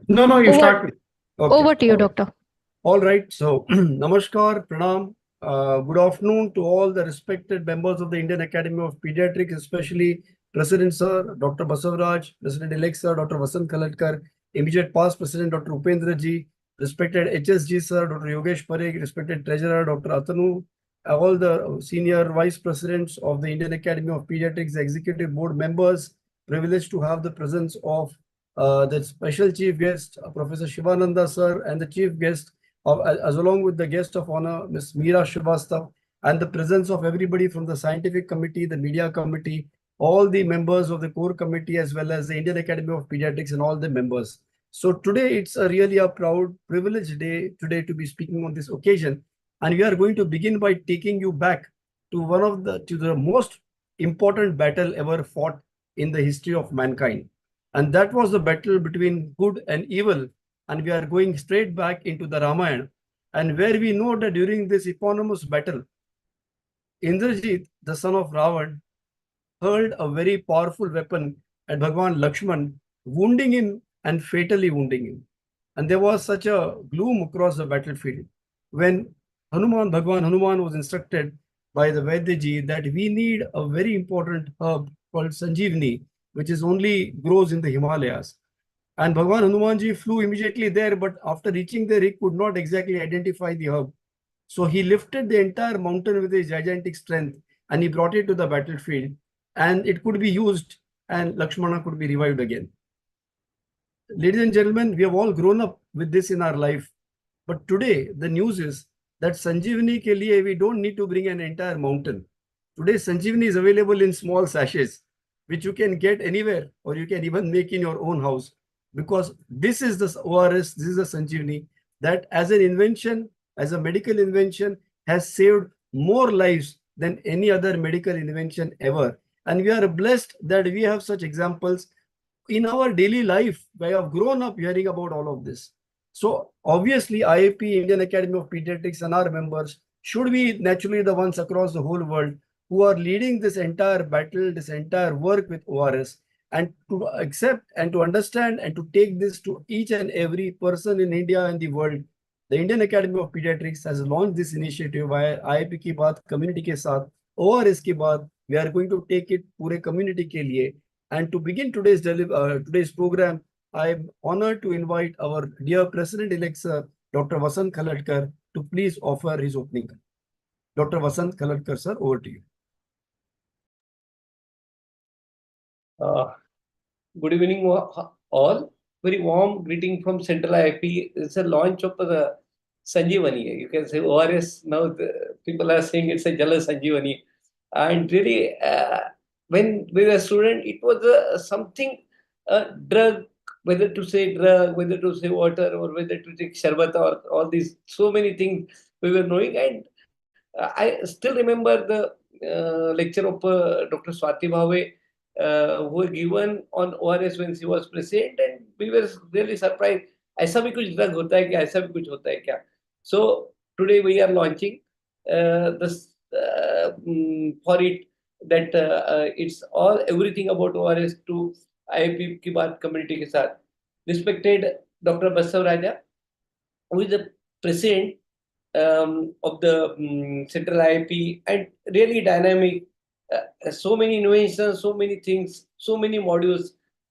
No, no, you Over, start. Okay. over to you, All right. doctor. All right. So, Namaskar, Pranam. Good afternoon to all the respected members of the Indian Academy of Pediatrics, especially President Sir, Dr. Basavaraj, President-elect Sir, Dr. Vasant Khalatkar, immediate past President Dr. Upendra Ji, respected HSG Sir, Dr. Yogesh Parekh, respected Treasurer Dr. Atanu, all the senior Vice Presidents of the Indian Academy of Pediatrics, Executive Board members, privileged to have the presence of the special chief guest, Professor Shivananda Sir, and the chief guest, as along with the guest of honor, Ms. Meera Srivastav, and the presence of everybody from the scientific committee, the media committee, all the members of the core committee, as well as the Indian Academy of Pediatrics and all the members. So today it's really a proud, privileged day today to be speaking on this occasion. And we are going to begin by taking you back to the most important battle ever fought in the history of mankind. And that was the battle between good and evil. And we are going straight back into the Ramayana, and where we know that during this eponymous battle, Indrajit, the son of Ravan, hurled a very powerful weapon at Bhagwan Lakshman, wounding him and fatally wounding him. And there was such a gloom across the battlefield when Bhagwan Hanuman was instructed by the Vaidyaji that we need a very important herb called Sanjeevani, which is only grows in the Himalayas. And Bhagwan Hanumanji flew immediately there, but after reaching there, he could not exactly identify the herb. So he lifted the entire mountain with his gigantic strength and he brought it to the battlefield, and it could be used and Lakshmana could be revived again. Ladies and gentlemen, we have all grown up with this in our life. But today, the news is that Sanjeevani ke liye we don't need to bring an entire mountain. Today, Sanjeevani is available in small sachets, which you can get anywhere, or you can even make in your own house. Because this is the ORS, this is the Sanjeevani that as an invention, as a medical invention, has saved more lives than any other medical invention ever. And we are blessed that we have such examples in our daily life. We have grown up hearing about all of this. So obviously, IAP, Indian Academy of Pediatrics, and our members should be naturally the ones across the whole world who are leading this entire battle, this entire work with ORS, and to accept and to understand and to take this to each and every person in India and the world. The Indian Academy of Pediatrics has launched this initiative via IAP की बात community के साथ, ORS के बाद we are going to take it पूरे community के लिए. And to begin today's program, I am honored to invite our dear President-elect Sir, Dr. Vasant Khalatkar, to please offer his opening. Dr. Vasant Khalatkar, sir, over to you. Good evening, all. Very warm greeting from Central IAP. It's a launch of the Sanjeevani. You can say ORS. Now people are saying it's a Jala Sanjeevani. And really, when we were a student, it was something, drug, whether to say drug, whether to say water, or whether to take sharbata, or all these, so many things we were knowing. And I still remember the lecture of Dr. Swati Bhave, who were given on ORS when she was president, and we were really surprised. ऐसा भी कुछ drug होता है क्या? ऐसा भी कुछ होता है क्या? So today we are launching this for it, that it's all everything about ORS to IAP की बात community के साथ. Respected Dr. Basavaraja, who is the president of the Central IAP, and really dynamic. So many innovations, so many things, so many modules.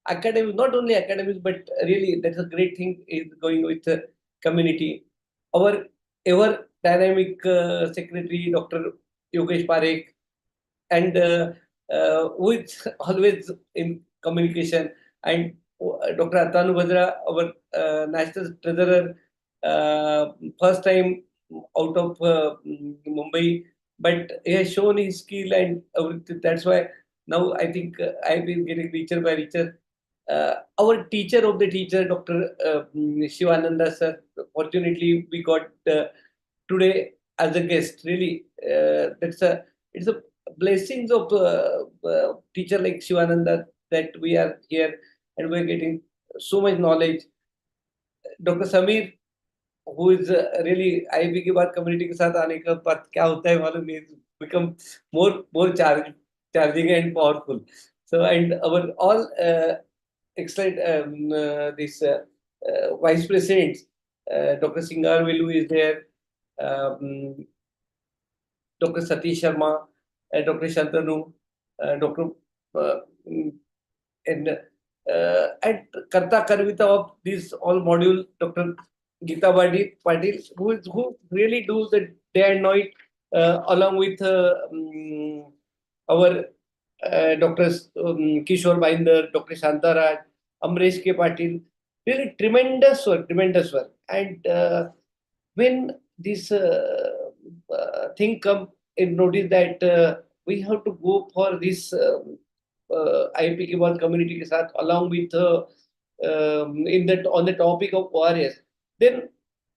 Academics, not only academics, but really that's a great thing is going with the community. Our ever dynamic secretary, Dr. Yogesh Parekh, and who is always in communication, and Dr. Atanu Bhadra, our national treasurer, first time out of Mumbai, but he has shown his skill, and that's why now I think I've been getting richer by richer. Our teacher of the teacher, Dr. Shivananda sir, fortunately we got today as a guest. Really, it's a blessings of teacher like Shivananda that we are here and we're getting so much knowledge. Dr. Samir, who is really IAP के बाद community के साथ आने का बात क्या होता है मालूम नहीं, become more charging and powerful. So and our all excellent this vice presidents. Dr. Singarvelu is there, Dr. Satish Sharma, Dr. Shantanu, Dr. Uh, mm, and Karta Karvita of this all module, Dr. Geeta Patil, who really do the day and night along with our Dr. Kishore Binder, Dr. Shantaraj, Amresh K. Patil, really tremendous work. And when this thing come in notice that we have to go for this IAP के बाद community के साथ along with in that on the topic of ORS, then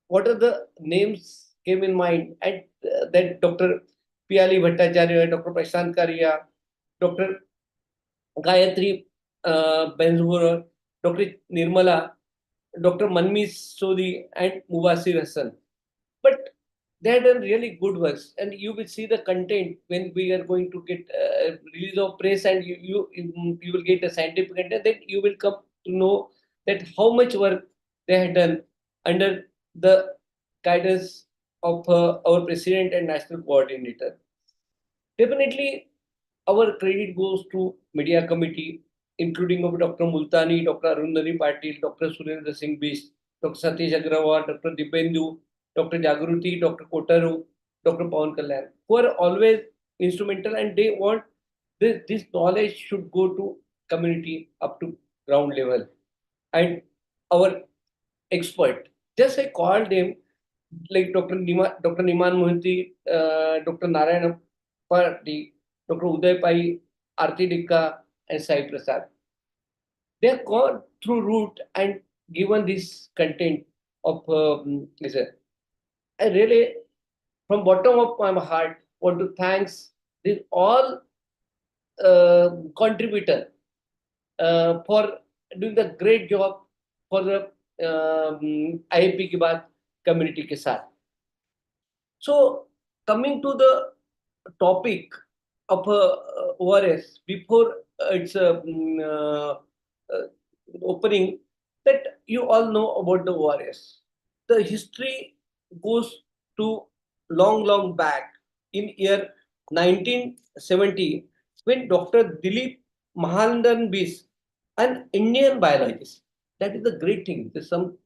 what are the names came in mind? And that Dr. Piali Bhattacharya, Dr. Prashant Karia, Dr. Gayatri Benzur, Dr. Nirmala, Dr. Manmi Sodi, and Mubasir Hassan. But they have done really good works, and you will see the content when we are going to get release of press, and you will get a scientific content. Then you will come to know that how much work they have done under the guidance of our president and national coordinator. Definitely, our credit goes to media committee, including of Dr. Multani, Dr. Arundhati Patil, Dr. Surendra Singh Bish, Dr. Satish Agrawal, Dr. Dipendu, Dr. Jagruti, Dr. Kotaru, Dr. Pawan Kalyan, who are always instrumental, and they want this knowledge should go to community up to ground level. And our expert, just I called him like Dr. Niman Mohanty, Dr. Narayana Party, Dr. Uday Pai, Arti Dikka, and Sai Prasad. They have gone through route and given this content of I really, from bottom of my heart, want to thanks this all contributor for doing the great job for the IAP के बाद community के साथ. So coming to the topic of ORS before its opening, that you all know about the ORS. The history goes to long back in year 1970 when Dr. Dilip Mahandan Bis, an Indian biologist, that is the great thing. There's some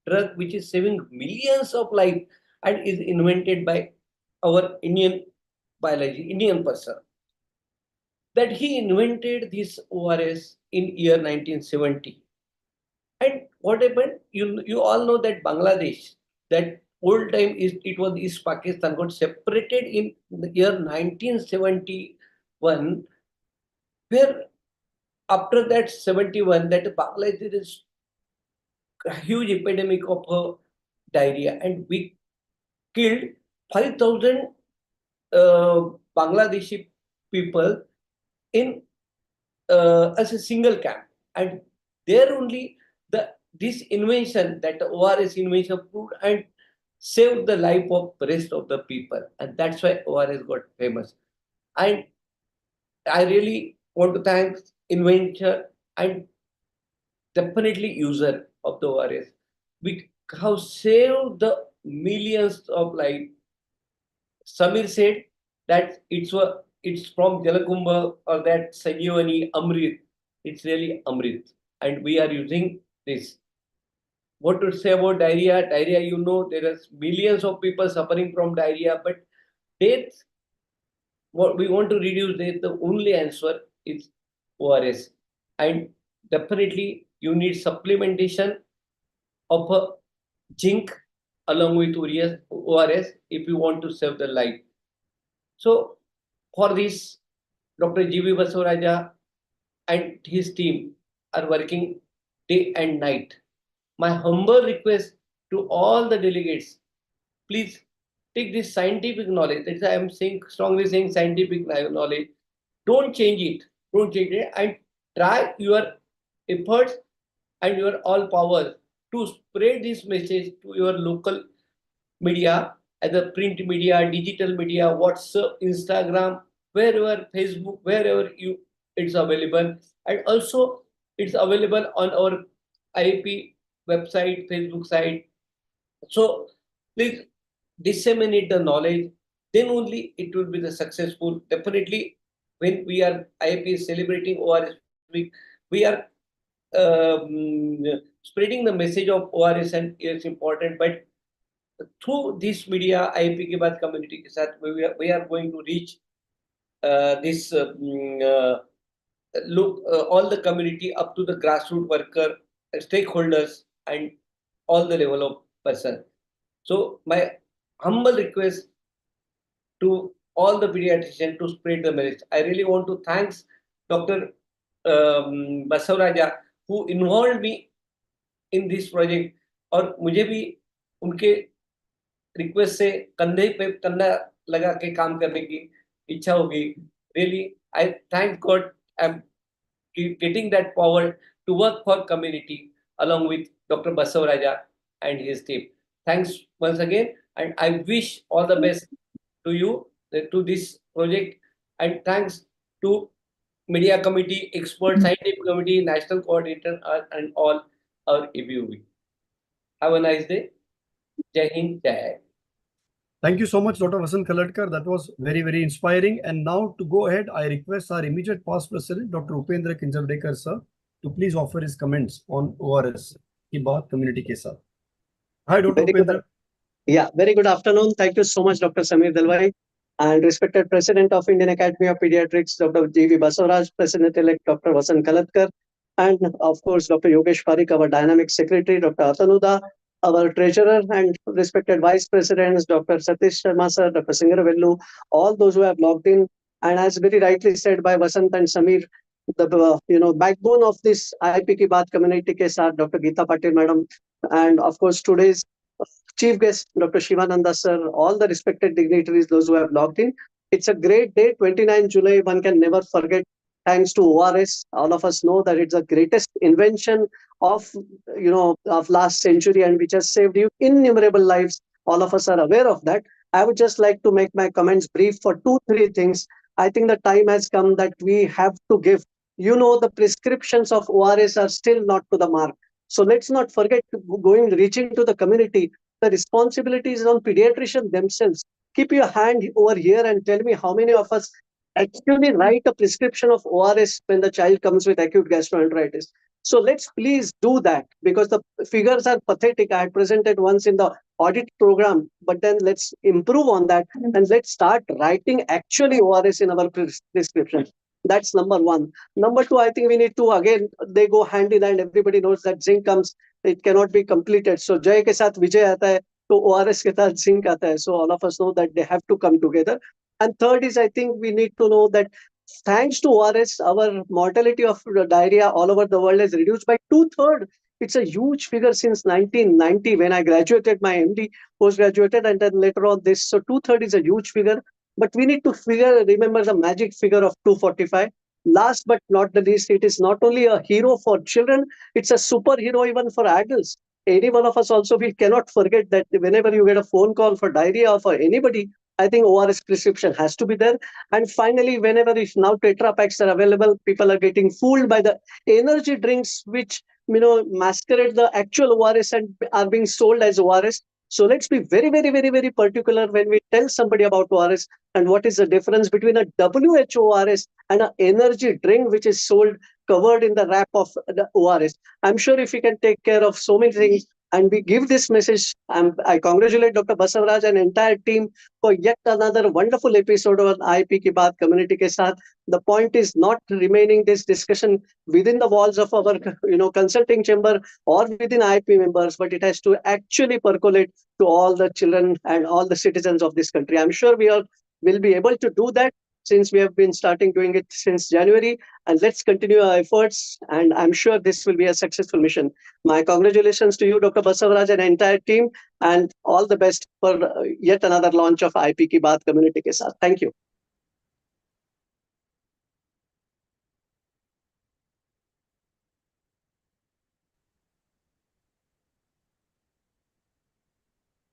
drug which is saving millions of lives and is invented by our Indian biology, Indian person. That he invented this ORS in year 1970. And what happened? You all know that Bangladesh, that old time it was East Pakistan, got separated in the year 1971, where after that 71, that Bangladesh is a huge epidemic of diarrhea, and we killed 5,000 Bangladeshi people in as a single camp, and there only this invention, that ORS invention, proved and saved the life of the rest of the people, and that's why ORS got famous. And I really want to thank inventor and definitely user of the ORS. We have saved the millions of lives. Samir said that it's from Jalakumbha, or that Sanjeevani Amrit. It's really Amrit, and we are using this. What to say about diarrhea? Diarrhea, you know, there are millions of people suffering from diarrhea, but death, what we want to reduce death, the only answer is ORS. And definitely you need supplementation of a zinc along with ORS if you want to save the life. So for this, Dr. G.V. Basavaraja and his team are working day and night. My humble request to all the delegates, please take this scientific knowledge. That's why I'm strongly saying scientific knowledge. Don't change it, and try your efforts and your all powers to spread this message to your local media, either print media, digital media, WhatsApp, Instagram, wherever, Facebook, wherever it's available. And also it's available on our IAP website, Facebook site. So please disseminate the knowledge. Then only it will be the successful. Definitely, when we are IAP is celebrating ORS week, we are spreading the message of ORS and it's important. But through this media, IAP के बाद community के साथ we are going to reach this look all the community up to the grassroots worker, stakeholders, and all the level of person. So my humble request to all the pediatricians to spread the message. I really want to thanks Dr. Basavaraja who involved me in this project और मुझे भी उनके request से कंधे पे कंधा लगा के काम करने की इच्छा होगी. Really, I thank God I'm getting that power to work for community along with Dr. Basavaraja and his team. Thanks once again, and I wish all the best to you, to this project, and thanks to media committee, expert scientific committee, national coordinator, and all our ABUV. Have a nice day. Jai Hind, Jai Hai. Thank you so much, Dr. Vasant Kaladkar. That was very, very inspiring. And now to go ahead, I request our immediate past president, Dr. 𝐸𝐴𝐵 𝐃𝐢𝐚𝐫𝐫𝐡𝐨𝐞𝐚 sir, to please offer his comments on ORS की बात community के साथ. Hi, Dr. 𝐸𝐴𝐵. Yeah, very good afternoon. Thank you so much, Dr. Sameer Dalwai, and respected President of Indian Academy of Pediatrics, Dr. G.V. Basavaraj, President-elect Dr. Vasant Kaladkar, and of course, Dr. Yogesh Parikh, our dynamic secretary, Dr. Atanuda, our treasurer, and respected vice presidents, Dr. Satish Sharma sir, Dr. Singaravellu, all those who have logged in. And as very rightly said by Vasant and Sameer, the backbone of this IAP Ki Baat community ke saath, Dr. Geeta Patil madam, and of course today's chief guest, Dr. Shivananda sir, all the respected dignitaries, those who have logged in. It's a great day, 29 July, one can never forget. Thanks to ORS, all of us know that it's the greatest invention of last century and which has saved you innumerable lives. All of us are aware of that. I would just like to make my comments brief for 2-3 things. I think the time has come that we have to give. The prescriptions of ORS are still not to the mark. So let's not forget reaching to the community. The responsibility is on pediatricians themselves. Keep your hand over here and tell me how many of us actually write a prescription of ORS when the child comes with acute gastroenteritis. So let's please do that because the figures are pathetic. I had presented once in the audit program, but then let's improve on that and let's start writing actually ORS in our prescription. That's number one. Number two, I think we need to, again, they go hand in hand. Everybody knows that zinc comes, it cannot be completed. So Jai ke saath Vijay aata hai, to ORS ke saath zinc aata hai. So all of us know that they have to come together. And third is, I think we need to know that thanks to ORS, our mortality of diarrhea all over the world has reduced by 2/3. It's a huge figure since 1990 when I graduated my MD, postgraduated, and then later on this. So 2/3 is a huge figure. But we need to remember the magic figure of 245. Last but not the least, it is not only a hero for children, it's a superhero even for adults. Any one of us also, we cannot forget that whenever you get a phone call for diarrhea or for anybody, I think ORS prescription has to be there. And finally, whenever if now Tetra Packs are available, people are getting fooled by the energy drinks which masquerade the actual ORS and are being sold as ORS. So let's be very, very, very, very particular when we tell somebody about ORS and what is the difference between a WHO ORS and an energy drink which is sold covered in the wrap of the ORS. I'm sure if we can take care of so many things and we give this message, I congratulate Dr. Basavaraj and entire team for yet another wonderful episode of IAP Ki Baat community ke saath. The point is not remaining this discussion within the walls of our consulting chamber or within IAP members, but it has to actually percolate to all the children and all the citizens of this country. I'm sure we will be able to do that since we have been starting doing it since January, and let's continue our efforts, and I'm sure this will be a successful mission. My congratulations to you, Dr. Basavaraj and entire team, and all the best for yet another launch of IAP Ki Baat community ke saath. Thank you.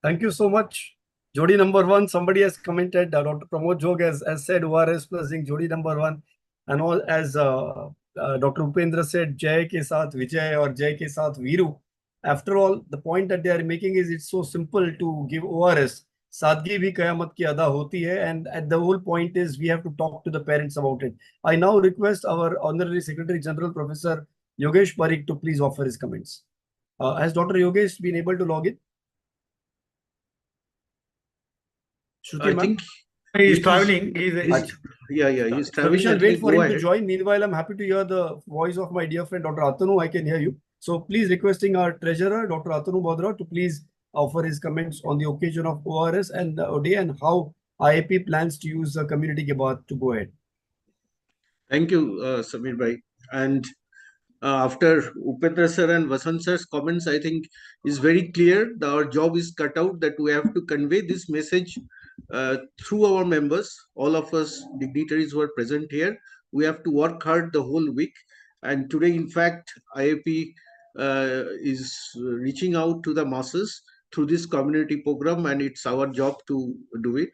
Thank you so much. Jodi number one, somebody has commented, Dr. Pramod Jog has said ORS plus zinc, Jodi number one. And all as Dr. 𝐸𝐴𝐵 said, Jai ke saath Vijay or Jai ke saath Viru. After all, the point that they are making is it's so simple to give ORS. Sadgi bhi kayamat ki ada hoti hai, and at the whole point is we have to talk to the parents about it. I now request our Honorary Secretary General Professor Yogesh Parikh to please offer his comments. Has Dr. Yogesh been able to log in? Shruti, I ma'am? think He's He's- traveling. he's So traveling. we shall Let wait me for go him to ahead. join. Meanwhile, I'm happy to hear the voice of my dear friend Dr. Atanu. I can hear you. So please requesting our treasurer, Dr. Atanu Bodra, to please offer his comments on the occasion of ORS and the ODA and how IAP plans to use the community ke baad to go ahead. Thank you, Samir bhai. And after Upendra sir and Vasant sir's comments, I think is very clear that our job is cut out, that we have to convey this message through our members. All of us dignitaries who are present here, we have to work hard the whole week. And today, in fact, IAP is reaching out to the masses through this community program, and it's our job to do it.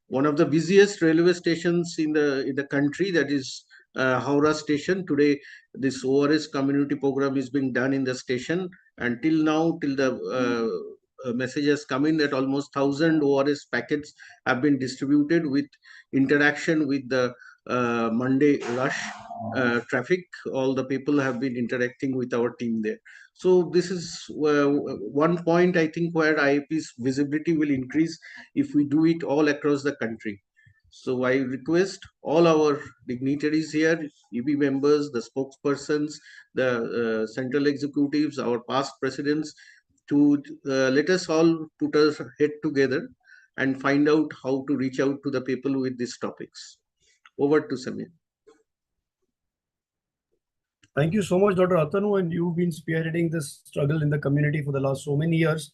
One of the busiest railway stations in the country, that is Howrah station. Today, this ORS community program is being done in the station, and till now, till the message has come in that almost 1,000 ORS packets have been distributed with interaction with the Monday rush traffic. All the people have been interacting with our team there. So this is one point, I think, where IAP's visibility will increase if we do it all across the country. So I request all our dignitaries here, EB members, the spokespersons, the central executives, our past presidents, to let us all put our head together and find out how to reach out to the people with these topics. Over to Samir. Thank you so much, Dr. Atanu, and you've been spearheading this struggle in the community for the last so many years.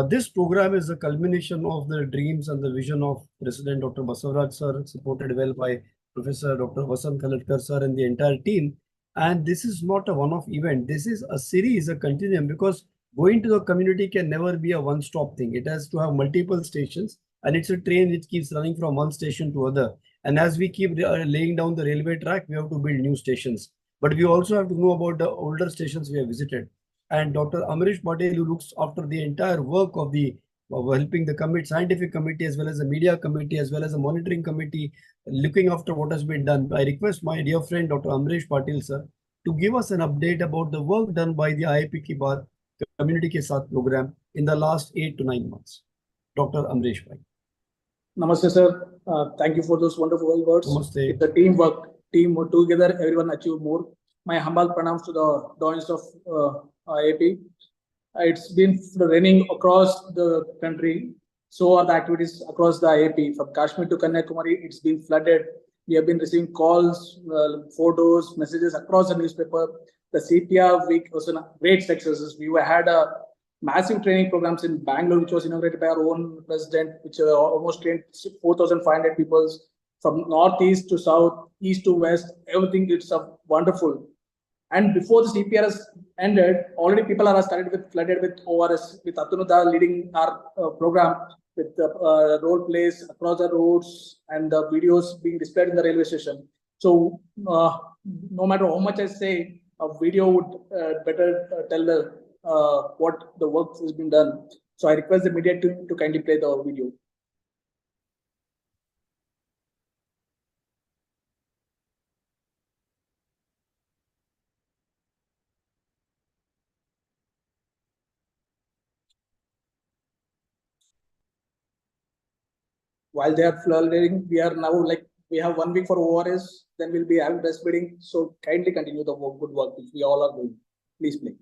This program is a culmination of the dreams and the vision of President Dr. Basavaraj sir, supported well by Professor Dr. Vasant Kalatkar sir and the entire team. And this is not a one-off event. This is a series, a continuum, because going to the community can never be a one-stop thing. It has to have multiple stations, and it's a train which keeps running from one station to other. And as we keep laying down the railway track, we have to build new stations. But we also have to know about the older stations we have visited. And Dr. Amrish Patel, who looks after the entire work of helping the scientific committee, as well as the media committee, as well as the monitoring committee, looking after what has been done. I request my dear friend Dr. Amrish Patel sir to give us an update about the work done by the IAP Ki Baat Community Ke Saath program in the last 8 to 9 months. Dr. Amrish bhai. Namaste, sir. Thank you for those wonderful words. Namaste. The team work together, everyone achieve more. My humble pranams to the dons of IAP. It's been raining across the country. So are the activities across the IAP. From Kashmir to Kanyakumari, it's been flooded. We have been receiving calls, photos, messages across the newspaper. The CPR week was a great success. We had a massive training programs in Bangalore, which was inaugurated by our own president, which almost trained 4,500 people from northeast to south, east to west. Everything, it's wonderful. And before the CPRS ended, already people are flooded with ORS, with Atanu leading our program, with the role plays across the roads and the videos being displayed in the railway station. So no matter how much I say, a video would better tell what the work has been done. So I request the media team to kindly play the video. While they are flooding, we are now we have 1 week for ORS, then we'll be having breastfeeding. So kindly continue the good work which we all are doing. Please play.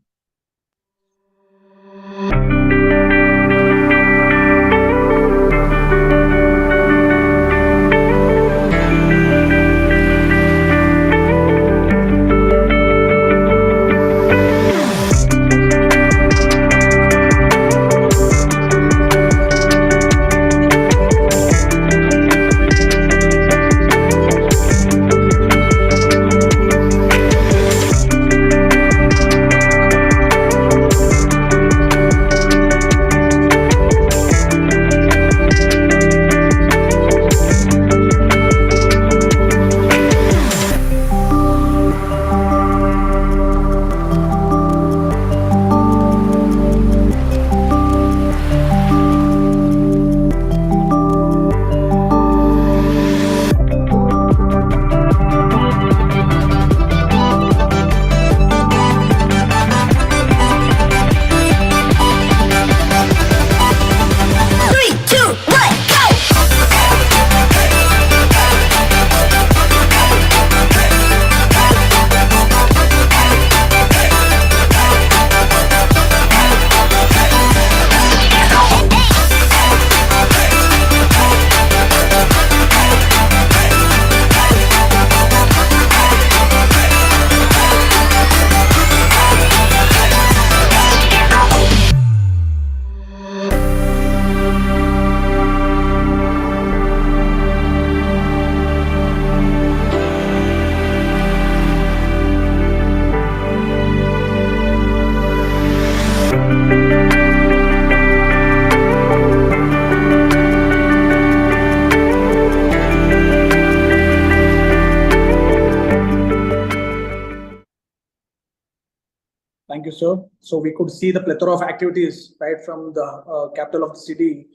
So we could see the plethora of activities right from the capital of the city,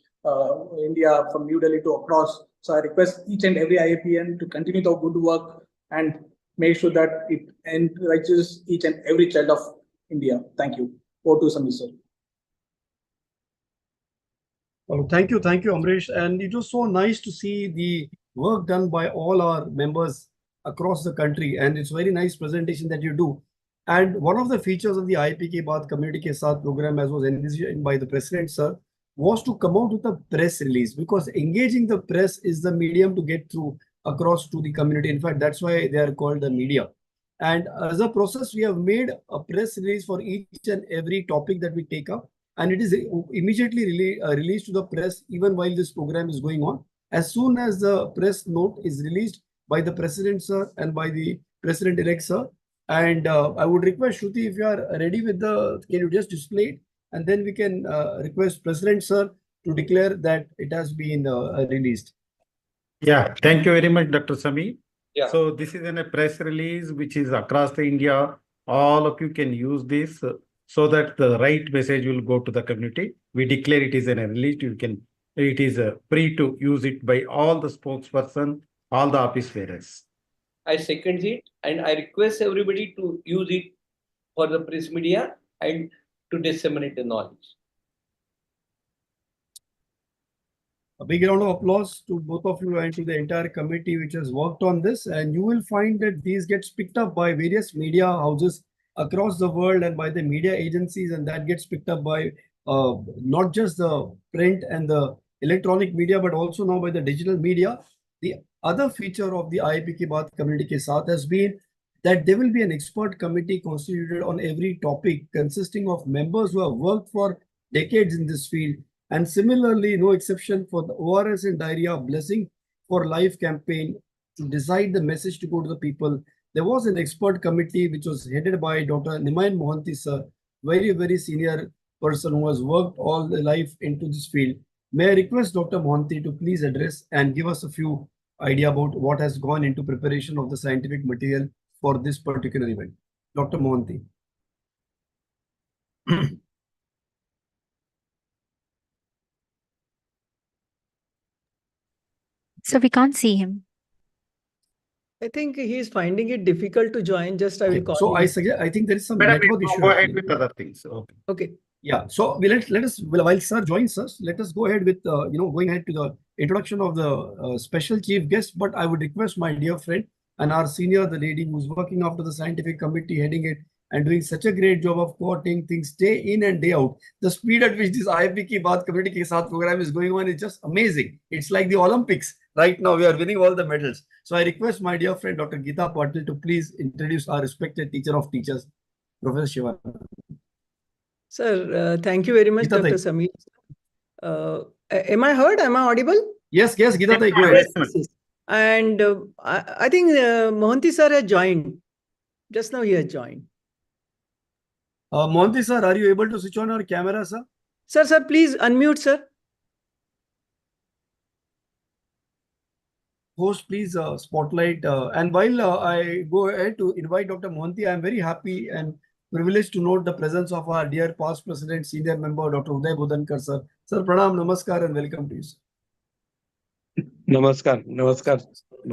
India, from New Delhi to across. So I request each and every IAPN to continue the good work and make sure that it enriches each and every child of India. Thank you. Over to Samir, sir. Oh, thank you, Amrish. And it was so nice to see the work done by all our members across the country. And it's very nice presentation that you do. And one of the features of the IAP के बाद community के साथ program, as was envisioned by the president, sir, was to come out with a press release, because engaging the press is the medium to get through across to the community. In fact, that's why they are called the media. And as a process, we have made a press release for each and every topic that we take up, and it is immediately released to the press even while this program is going on. As soon as the press note is released by the president, sir, and by the president-elect, sir. And I would request Shruti, if you are ready with can you just display it? And then we can request President, sir, to declare that it has been released. Yeah, thank you very much, Dr. Sami. Yeah. So this is a press release which is across the India. All of you can use this so that the right message will go to the community. We declare it is a release. It is free to use it by all the spokesperson, all the office bearers. I second it, and I request everybody to use it for the press media and to disseminate the knowledge. A big round of applause to both of you and to the entire committee which has worked on this. And you will find that these gets picked up by various media houses across the world and by the media agencies, and that gets picked up by not just the print and the electronic media, but also now by the digital media. The other feature of the IAP के बाद community के साथ has been that there will be an expert committee constituted on every topic, consisting of members who have worked for decades in this field. And similarly, no exception for the ORS and diarrhea blessing for life campaign to decide the message to go to the people. There was an expert committee which was headed by Dr. Nimayan Mohanty, sir, very, very senior person who has worked all the life into this field. May I request Dr. Mohanty to please address and give us a few idea about what has gone into preparation of the scientific material for this particular event. Dr. Mohanty. So we can't see him. I think he is finding it difficult to join. Just I will call So him. I think there is some Madam, network issue. go ahead with other things. Okay. Okay. Yeah, so let us, while sir joins us, let us go ahead with going ahead to the introduction of the special chief guest. But I would request my dear friend and our senior, the lady who's working after the scientific committee, heading it and doing such a great job of coordinating things day in and day out. The speed at which this IAP Ki Baat community ke saath program is going on is just amazing. It's like the Olympics. Right now, we are winning all the medals. So I request my dear friend, Dr. Geeta Patil, to please introduce our respected teacher of teachers, Professor Shiva. Sir, thank you very much, Geeta Dr. Samir. Am I heard? Am I audible? Yes, Geeta, go ahead. Yes. And I think Mohanty sir has joined. Just now he has joined. Mohanty sir, are you able to switch on your camera, sir? Sir, please unmute, sir. Host, please spotlight. And while I go ahead to invite Dr. Mohanty, I am very happy and privileged to note the presence of our dear past president, senior member, Dr. Uday Bodhankar, sir. Sir, pranam, namaskar, and welcome to you, sir. Namaskar.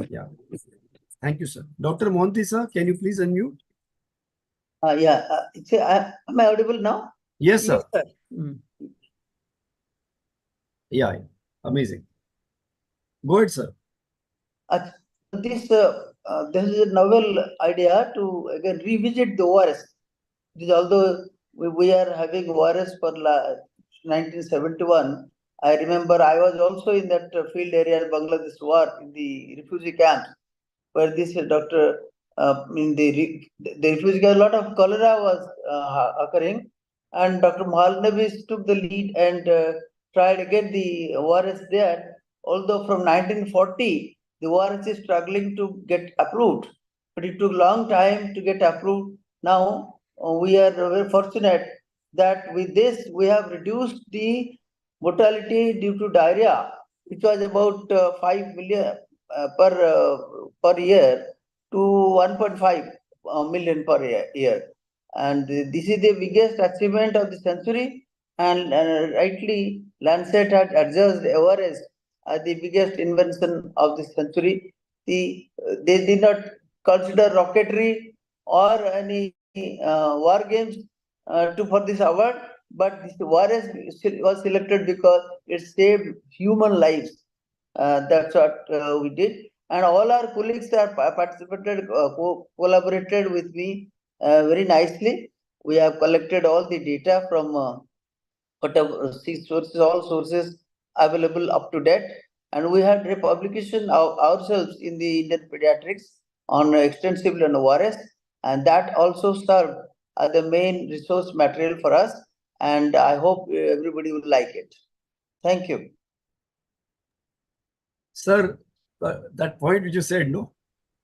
Yeah. Thank you, sir. Dr. Mohanty, sir, can you please unmute? Am I audible now? Yes, sir. Yes, sir. Yeah, amazing. Go ahead, sir. This is a novel idea to again revisit the ORS. Although we are having ORS for 1971, I remember I was also in that field area in Bangladesh war in the refugee camps, where this doctor in the refugee camp, a lot of cholera was occurring, and Dr. Mahalnavis took the lead and tried to get the ORS there. Although from 1940, the ORS is struggling to get approved, but it took a long time to get approved. Now we are very fortunate that with this we have reduced the mortality due to diarrhea, which was about 5 million per year to 1.5 million per year. And this is the biggest achievement of the century. And rightly, Lancet had adjudged awareness as the biggest invention of the century. They did not consider rocketry or any war games for this award, but this warriors was selected because it saved human lives. That's what we did, and all our colleagues have participated, collaborated with me very nicely. We have collected all the data from whatever sources, all sources available up to date, and we had a publication ourselves in the Indian Pediatrics on extensively on ORS, and that also served as the main resource material for us. And I hope everybody will like it. Thank you. Sir, that point which you said, no,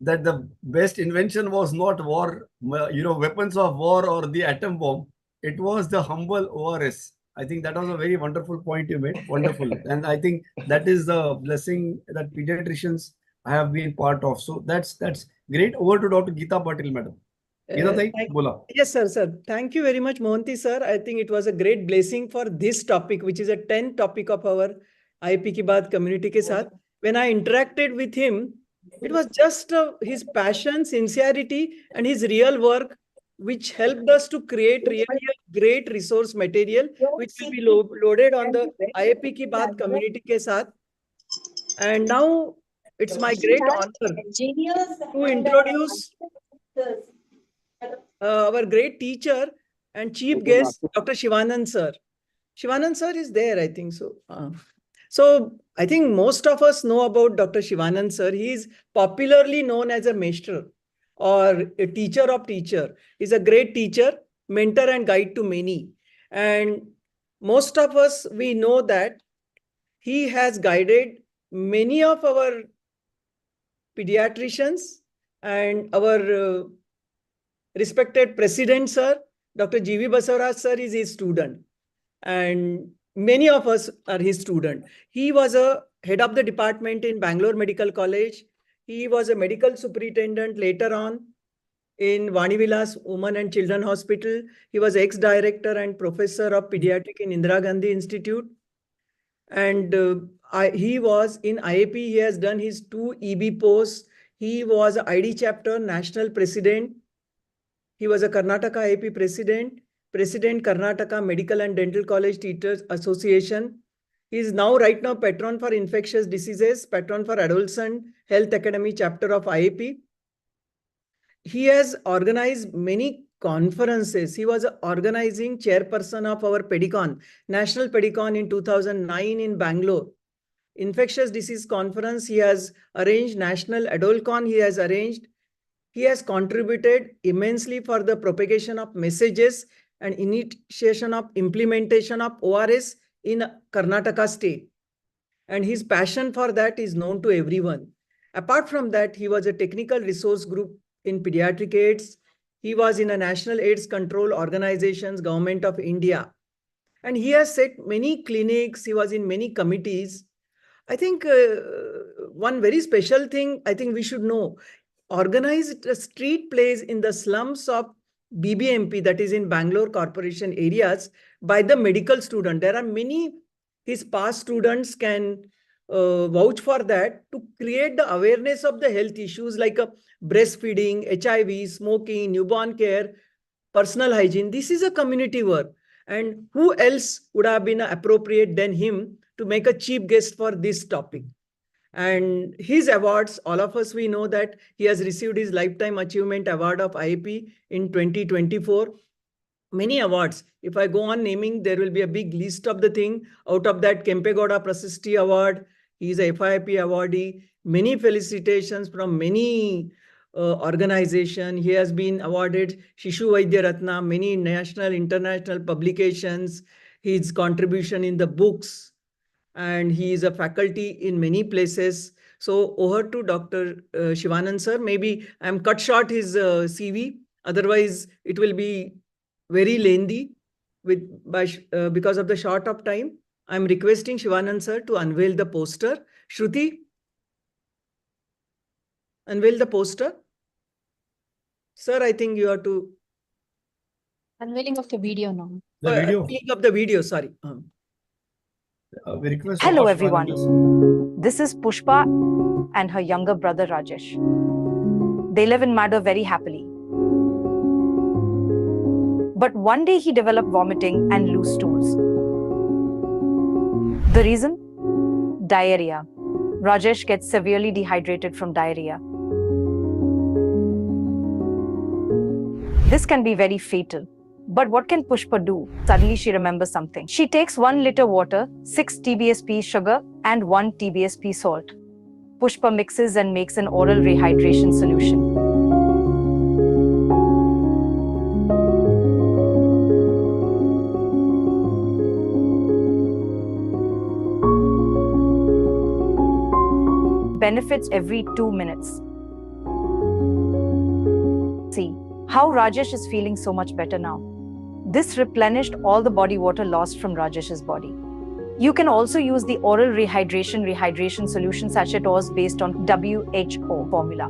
that the best invention was not war, weapons of war or the atom bomb. It was the humble ORS. I think that was a very wonderful point you made. Wonderful. And I think that is the blessing that pediatricians have been part of. So that's great. Over to Dr. Geeta Patil, madam. Yes, sir. Thank you very much, Mohanty, sir. I think it was a great blessing for this topic, which is a 10th topic of our IAP Ki Baat community ke saath. When I interacted with him, it was just his passion, sincerity, and his real work, which helped us to create really a great resource material, which will be loaded on the IAP Ki Baat community ke saath. And now it's my great honor to introduce our great teacher and chief guest, Dr. Shivanand sir. Shivanand sir is there, I think so. So I think most of us know about Dr. Shivanand sir. He is popularly known as a maestro or a teacher of teacher. He's a great teacher, mentor and guide to many. And most of us, we know that he has guided many of our pediatricians, and our respected president sir, Dr. G.V. Basavaraj sir is his student. And many of us are his student. He was a head of the department in Bangalore Medical College. He was a medical superintendent later on in Vani Vilas Women and Children Hospital. He was ex-director and professor of pediatric in Indira Gandhi Institute. And he was in IAP. He has done his 2 EB posts. He was ID chapter national president. He was a Karnataka IAP president. President Karnataka Medical and Dental College Teachers Association. He is now right now patron for infectious diseases, patron for Adolescent Health Academy chapter of IAP. He has organized many conferences. He was organizing chairperson of our Pedicon, National Pedicon in 2009 in Bangalore. Infectious disease conference, he has arranged. National Adolcon, he has arranged. He has contributed immensely for the propagation of messages and initiation of implementation of ORS in Karnataka state. And his passion for that is known to everyone. Apart from that, he was a technical resource group in pediatric AIDS. He was in a national AIDS control organizations, Government of India. And he has set many clinics. He was in many committees. I think one very special thing I think we should know, organized street plays in the slums of BBMP, that is in Bangalore Corporation areas, by the medical student. There are many, his past students can vouch for that, to create the awareness of the health issues like breastfeeding, HIV, smoking, newborn care, personal hygiene. This is a community work. And who else would have been appropriate than him to make a chief guest for this topic? And his awards, all of us, we know that he has received his Lifetime Achievement Award of IAP in 2024. Many awards. If I go on naming, there will be a big list of the thing. Out of that, Kempegowda Prasasti Award, he is a FIP awardee. Many felicitations from many organizations. He has been awarded Shishu Vaidya Ratna, many national, international publications. His contribution in the books, and he is a faculty in many places. So over to Dr. Shivanand sir. Maybe I'm cut short his CV. Otherwise, it will be very lengthy because of the short of time. I'm requesting Shivanand sir to unveil the poster. Shruti, unveil the poster. Sir, I think you have to Unveiling of the video now. The video. Link of the video, sorry. We request Hello Dr. everyone. Shivanand. This is Pushpa and her younger brother Rajesh. They live in Madhur very happily. But one day he developed vomiting and loose stools. The reason? Diarrhea. Rajesh gets severely dehydrated from diarrhea. This can be very fatal. But what can Pushpa do? Suddenly she remembers something. She takes 1 liter water, 6 TBSP sugar and 1 TBSP salt. Pushpa mixes and makes an oral rehydration solution. Benefits every 2 minutes. See how Rajesh is feeling so much better now. This replenished all the body water lost from Rajesh's body. You can also use the oral rehydration solution sachet oils based on WHO formula.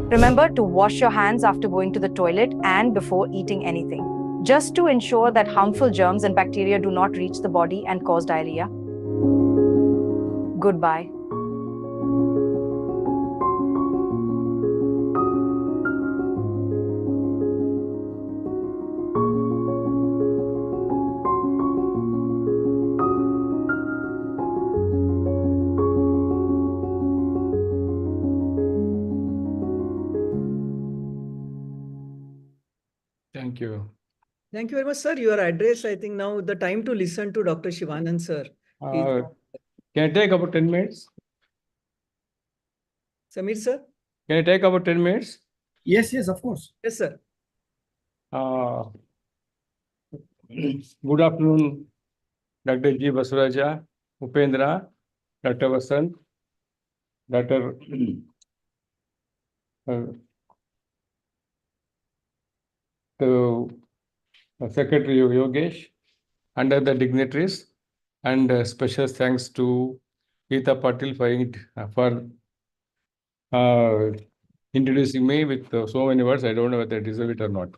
Remember to wash your hands after going to the toilet and before eating anything, just to ensure that harmful germs and bacteria do not reach the body and cause diarrhea. Goodbye. Thank you. Thank you very much, sir. Your address, I think now the time to listen to Dr. Shivanand, sir. Can I take about 10 minutes? Samir, sir? Can I take about 10 minutes? Yes, yes, of course. Yes, sir. Good afternoon, Dr. G. Basuraja, Upendra, Dr. Vasant, Dr. the Secretary Yogesh, and other dignitaries, and special thanks to Geeta Patil for introducing me with so many words. I don't know whether I deserve it or not.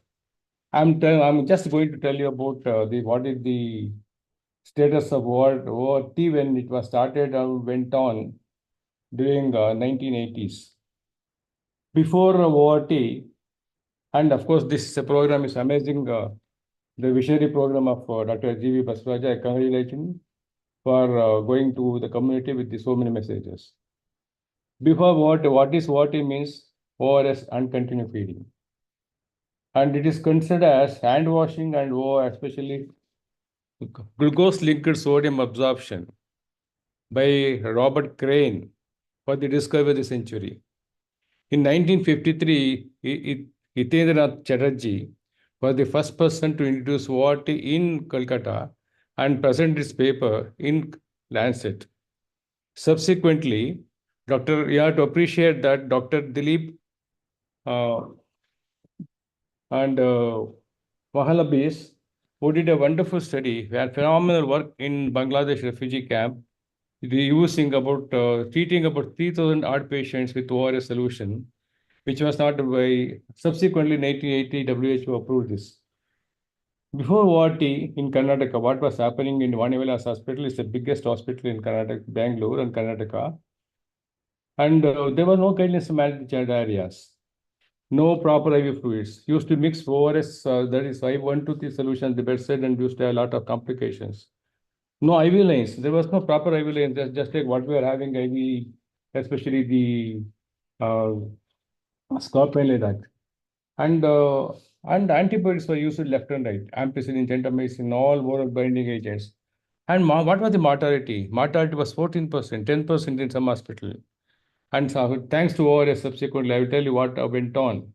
I'm just going to tell you about what is the status of ORT when it was started and went on during 1980s. Before ORT, and of course this program is amazing, the visionary program of Dr. G.V. Basuraja. I congratulate him for going to the community with so many messages. Before what is ORT means ORS, uncontinued feeding. And it is considered as hand washing and especially glucose-linked sodium absorption by Robert Crane for the discovery of the century. In 1953, Hitendranath Chatterjee was the first person to introduce ORT in Calcutta and present his paper in Lancet. Subsequently, you have to appreciate that Dr. Dilip and Mahalabis, who did a wonderful study, had phenomenal work in Bangladesh refugee camp, using treating about 3,000 odd patients with ORS solution, which was not by subsequently in 1980 WHO approved this. Before ORT in Karnataka, what was happening in Vanivilas Hospital is the biggest hospital in Karnataka, Bangalore and Karnataka. And there were no guidelines to manage diarrheas. No proper IV fluids. Used to mix ORS, that is I-123 solution at the bedside, and used to have a lot of complications. No IV lines. There was no proper IV lines. Just like what we are having IV, especially the scorpion like that. And antibiotics were used left and right. Ampicillin, gentamicin, all oral binding agents. And what was the mortality? Mortality was 14%, 10% in some hospital. And so, thanks to ORS subsequently, I will tell you what went on.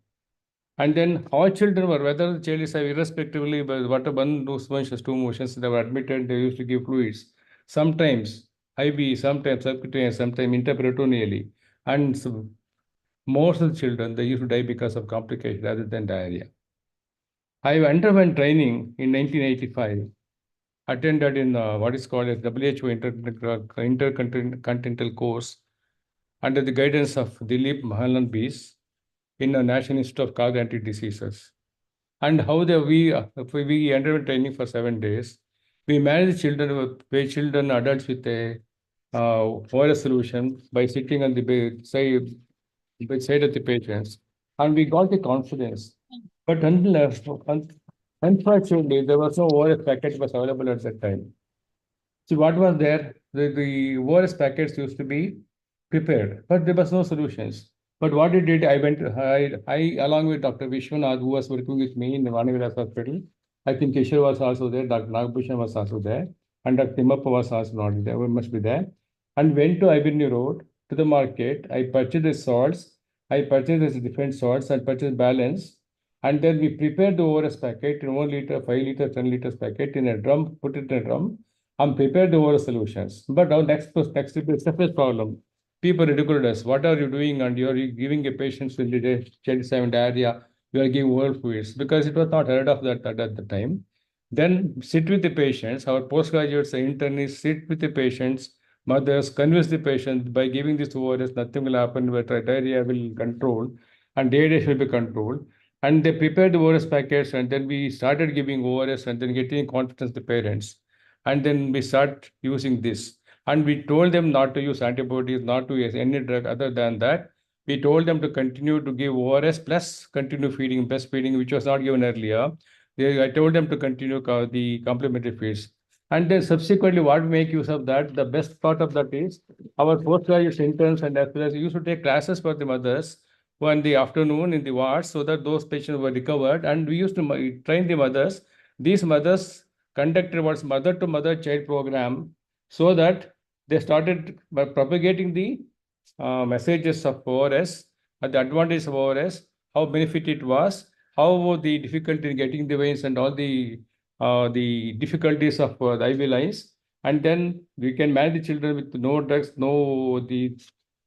And then all children were, whether the child is irrespectively, what one motions, 2 motions, they were admitted, they used to give fluids. Sometimes IV, sometimes subcutaneous, sometimes intraperitoneally. And so, most of the children, they used to die because of complications rather than diarrhea. I underwent training in 1985, attended in what is called as WHO Intercontinental course under the guidance of Dilip Mahalan Bees in the National Institute of Cognitive Diseases. and how we underwent training for 7 days. We managed adults with a ORS solution by sitting on the bedside of the patients, and we got the confidence. But unfortunately, there was no ORS packet was available at that time. So what was there? The ORS packets used to be prepared, but there was no solutions. But what I did, I along with Dr. Vishwanath, who was working with me in the Vanavilas Hospital, I think Kishore was also there, Dr. Nagbhushan was also there, and Dr. Timappa was also not there, must be there. And went to Avenue Road to the market. I purchased the salts, I purchased the different salts and purchased balance. And then we prepared the ORS packet in 1 liter, 5 liter, 10 liters packet in a drum, put it in a drum, and prepared the ORS solutions. But our next surface problem. People ridiculed us. What are you doing? And you are giving a patient with child diarrhea. You are giving oral fluids because it was not heard of that at the time. Then sit with the patients. Our postgraduates, internists, sit with the patients, mothers, convince the patient by giving this ORS, nothing will happen, but diarrhea will control and diarrhea will be controlled. And they prepared the ORS packets, and then we started giving ORS and then getting confidence the parents. And then we start using this. And we told them not to use antibiotics, not to use any drug other than that. We told them to continue to give ORS plus continue feeding, breastfeeding, which was not given earlier. I told them to continue the complementary feeds. And then subsequently, what we make use of that, the best part of that is our postgraduate interns and as well as we used to take classes for the mothers in the afternoon in the wards so that those patients were recovered. And we used to train the mothers. These mothers conducted what's mother-to-mother child program so that they started by propagating the messages of ORS, the advantage of ORS, how benefit it was, how the difficulty in getting the veins and all the difficulties of the IV lines, and then we can manage the children with no drugs,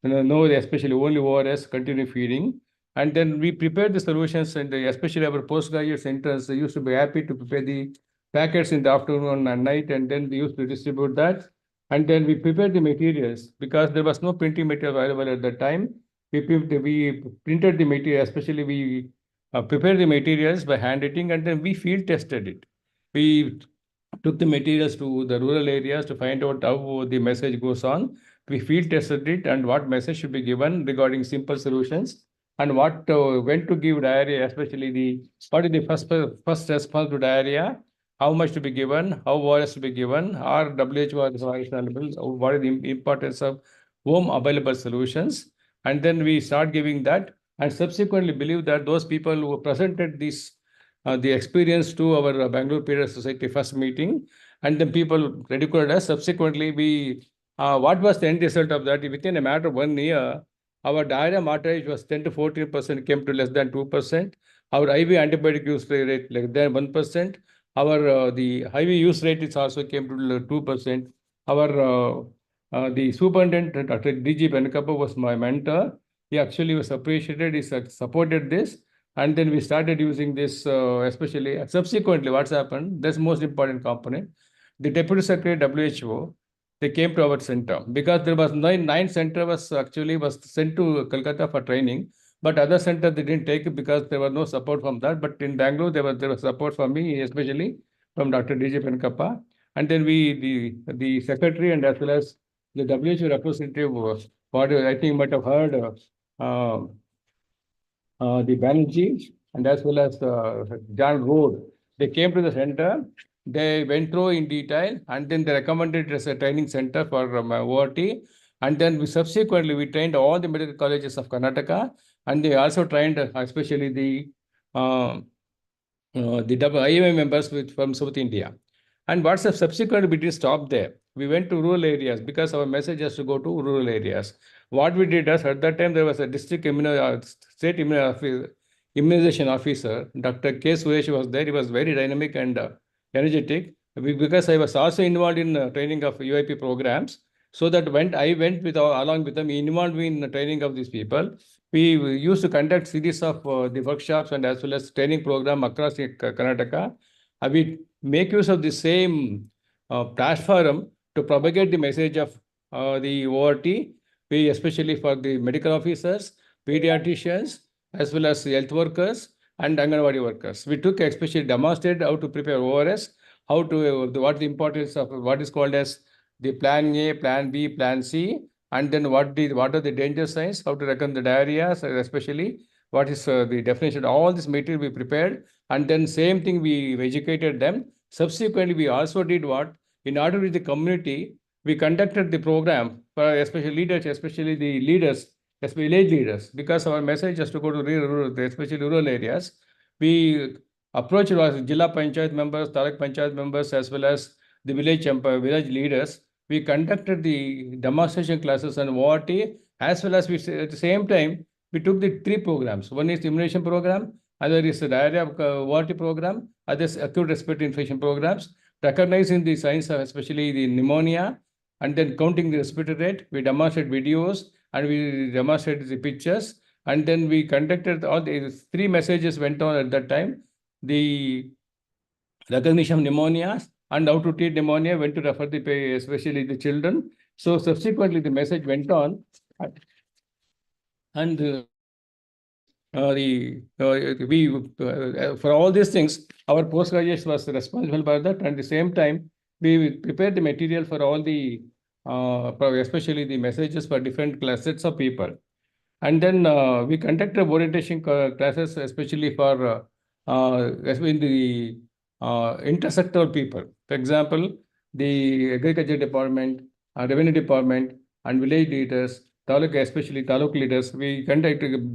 especially only ORS, continue feeding. And then we prepare the solutions, and especially our postgraduate centers, they used to be happy to prepare the packets in the afternoon and night, and then we used to distribute that. And then we prepared the materials because there was no printing material available at that time. We printed the material, especially we prepared the materials by handwriting, and then we field tested it. We took the materials to the rural areas to find out how the message goes on. We field tested it and what message should be given regarding simple solutions and what when to give diarrhea, especially what is the first response to diarrhea, how much to be given, how ORS to be given, or WHO is available, what is the importance of home available solutions. And then we start giving that and subsequently believe that those people who presented this the experience to our Bangalore Pediatric Society first meeting, and then people ridiculed us. Subsequently, what was the end result of that? Within a matter of 1 year, our diarrhea mortality was 10 to 14%, came to less than 2%. Our IV antibiotic use rate less than 1%. Our the IV use rate is also came to 2%. Our the superintendent, Dr. D.G. Venkappa, was my mentor. He actually was appreciated. He supported this. And then we started using this, especially subsequently, what's happened, that's the most important component. The Deputy Secretary WHO, they came to our center because there was nine center was sent to Kolkata for training, but other center they didn't take it because there was no support from that. But in Bangalore, there was support from me, especially from Dr. D.J. Venkappa. And then the secretary and as well as the WHO representative, what I think you might have heard, the Banerjee and as well as John Road. They came to the center, they went through in detail, and then they recommended it as a training center for ORT. And then we subsequently trained all the medical colleges of Karnataka, and they also trained especially the IAM members from South India. And what's the subsequent, we didn't stop there. We went to rural areas because our message has to go to rural areas. What we did is, at that time, there was a state immunization officer, Dr. K. Suresh was there. He was very dynamic and energetic. Because I was also involved in training of UIP programs, so that when I went along with them, involved in the training of these people. We used to conduct series of the workshops and as well as training program across Karnataka. We make use of the same platform to propagate the message of the ORT, especially for the medical officers, pediatricians, as well as health workers, and Anganwadi workers. We took especially demonstrated how to prepare ORS, how to what the importance of what is called as the plan A, plan B, plan C, and then what are the danger signs, how to reckon the diarrhea, especially what is the definition. All this material we prepared, and then same thing we educated them. Subsequently, we also did what, in order with the community, we conducted the program for especially leaders, especially the leaders, especially village leaders, because our message is to go to rural, especially rural areas. We approached Jilla Panchayat members, Taluk Panchayat members, as well as the village leaders. We conducted the demonstration classes on ORT, as well as we at the same time we took the 3 programs. One is the immunization program, other is the diarrhea ORT program, other is acute respiratory infection programs, recognizing the signs of especially the pneumonia, and then counting the respiratory rate. We demonstrated videos and we demonstrated the pictures, and then we conducted all the 3 messages went on at that time. The recognition of pneumonia and how to treat pneumonia, when to refer the especially the children. So subsequently the message went on, and for all these things, our postgraduates was responsible for that. And at the same time, we prepared the material for all the, especially the messages for different sets of people. And then we conducted orientation classes, especially for in the intersectoral people. For example, the agriculture department, revenue department, and village leaders, especially taluk leaders. We conducted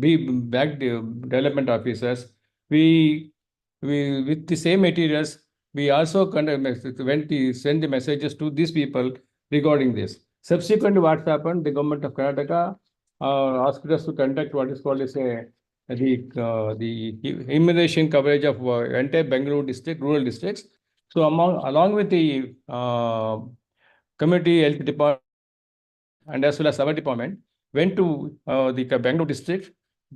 back development officers. We with the same materials, we also send the messages to these people regarding this. Subsequently, what happened? The government of Karnataka asked us to conduct what is called as the immunization coverage of entire Bengaluru district, rural districts. So along with the community health department and as well as our department, went to the Bengaluru district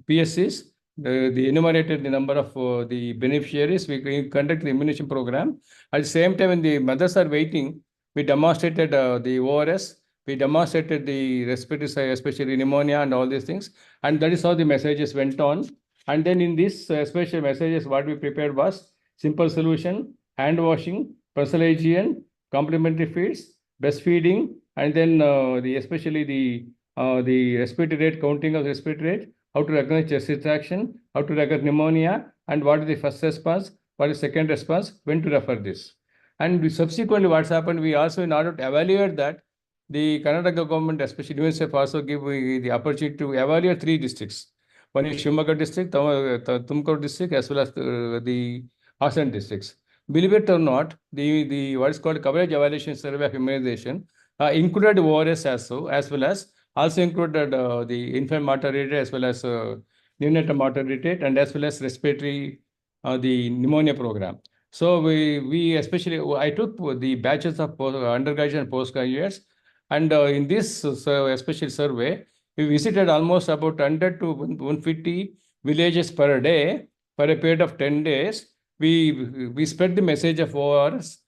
PSCs, the enumerated the number of the beneficiaries. We conduct the immunization program. At the same time, when the mothers are waiting, we demonstrated the ORS. We demonstrated the respiratory, especially pneumonia and all these things. And that is how the messages went on. And then in these special messages, what we prepared was simple solution, hand washing, personal hygiene, complementary feeds, breastfeeding, and then especially the respiratory rate, counting of respiratory rate, how to recognize chest retraction, how to recognize pneumonia, and what is the first response, what is second response, when to refer this. And subsequently, what's happened, we also, in order to evaluate that, the Karnataka government, especially UNICEF, also give the opportunity to evaluate 3 districts. One is Shimoga district, Tumkur district, as well as the Hassan districts. Believe it or not, the what is called coverage evaluation survey of immunization included ORS as well as also included the infant mortality rate, as well as neonatal mortality rate, and as well as respiratory the pneumonia program. So we especially, I took the batches of undergraduate and postgraduates, and in this especially survey, we visited almost about 100 to 150 villages per day for a period of 10 days. We spread the message of ORS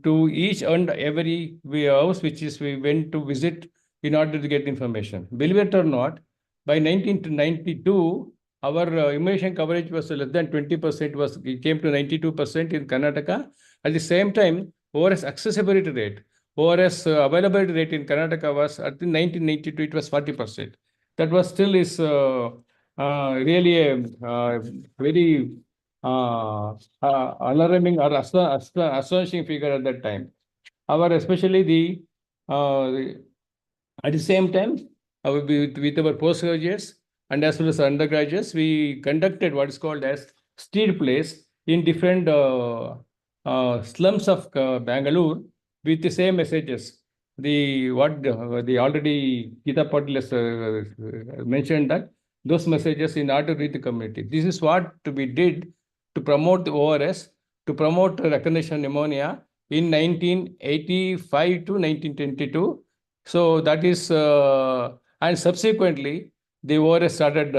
to each and every house which is we went to visit in order to get information. Believe it or not, by 1992, our immunization coverage was less than 20%, it came to 92% in Karnataka. At the same time, ORS accessibility rate, ORS availability rate in Karnataka was, at 1992, it was 40%. That was still is really a very alarming or astonishing figure at that time. Especially at the same time, with our postgraduates and as well as undergraduates, we conducted what is called as street plays in different slums of Bangalore with the same messages. The already Geeta Patil has mentioned that those messages in order to reach the community. This is what we did to promote the ORS, to promote recognition pneumonia in 1985 to 1922. So that is, and subsequently, the ORS started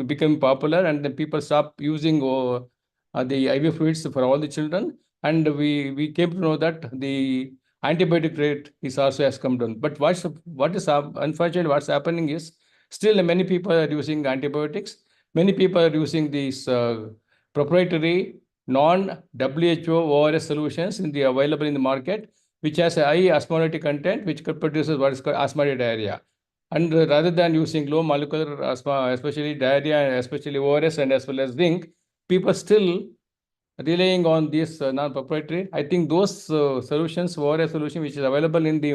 becoming popular, and then people stopped using the IV fluids for all the children. And we came to know that the antibiotic rate is also has come down. But unfortunately, what's happening is still many people are using antibiotics. many people are using these proprietary non-WHO ORS solutions available in the market, which has a high osmotic content, which produces what is called osmotic diarrhea. And rather than using low molecular asthma, especially diarrhea, and especially ORS and as well as zinc, people still relying on these non-proprietary. I think those solutions, ORS solution, which is available in the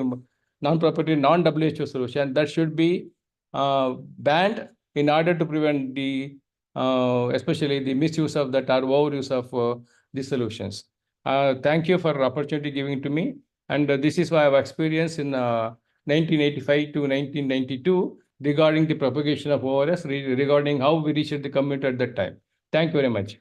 non-proprietary, non-WHO solution, that should be banned in order to prevent the especially the misuse of that or overuse of these solutions. Thank you for the opportunity given to me. And this is what I have experienced in 1985 to 1992 regarding the propagation of ORS, regarding how we reached the community at that time. Thank you very much.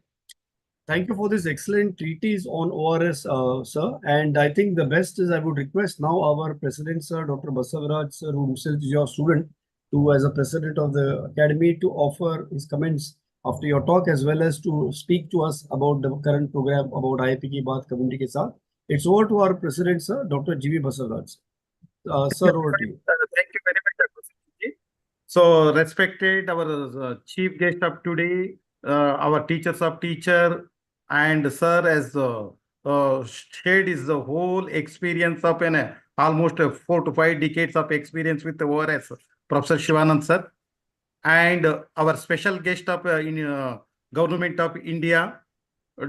Thank you for this excellent treatise on ORS, sir. And I think the best is I would request now our president, sir, Dr. Basavaraj, sir, who himself is your student, to, as a president of the academy, to offer his comments after your talk, as well as to speak to us about the current program about IAP ki baat community ke saath. It's over to our president, sir, Dr. G.V. Basavaraj. Sir, over to you. Thank you very much, Dr. Ji. So, respected our chief guest of today, our teachers of teacher, and sir has shared his whole experience of almost 4 to 5 decades of experience with the ORS, Professor Shivanand sir, and our special guest of in Government of India,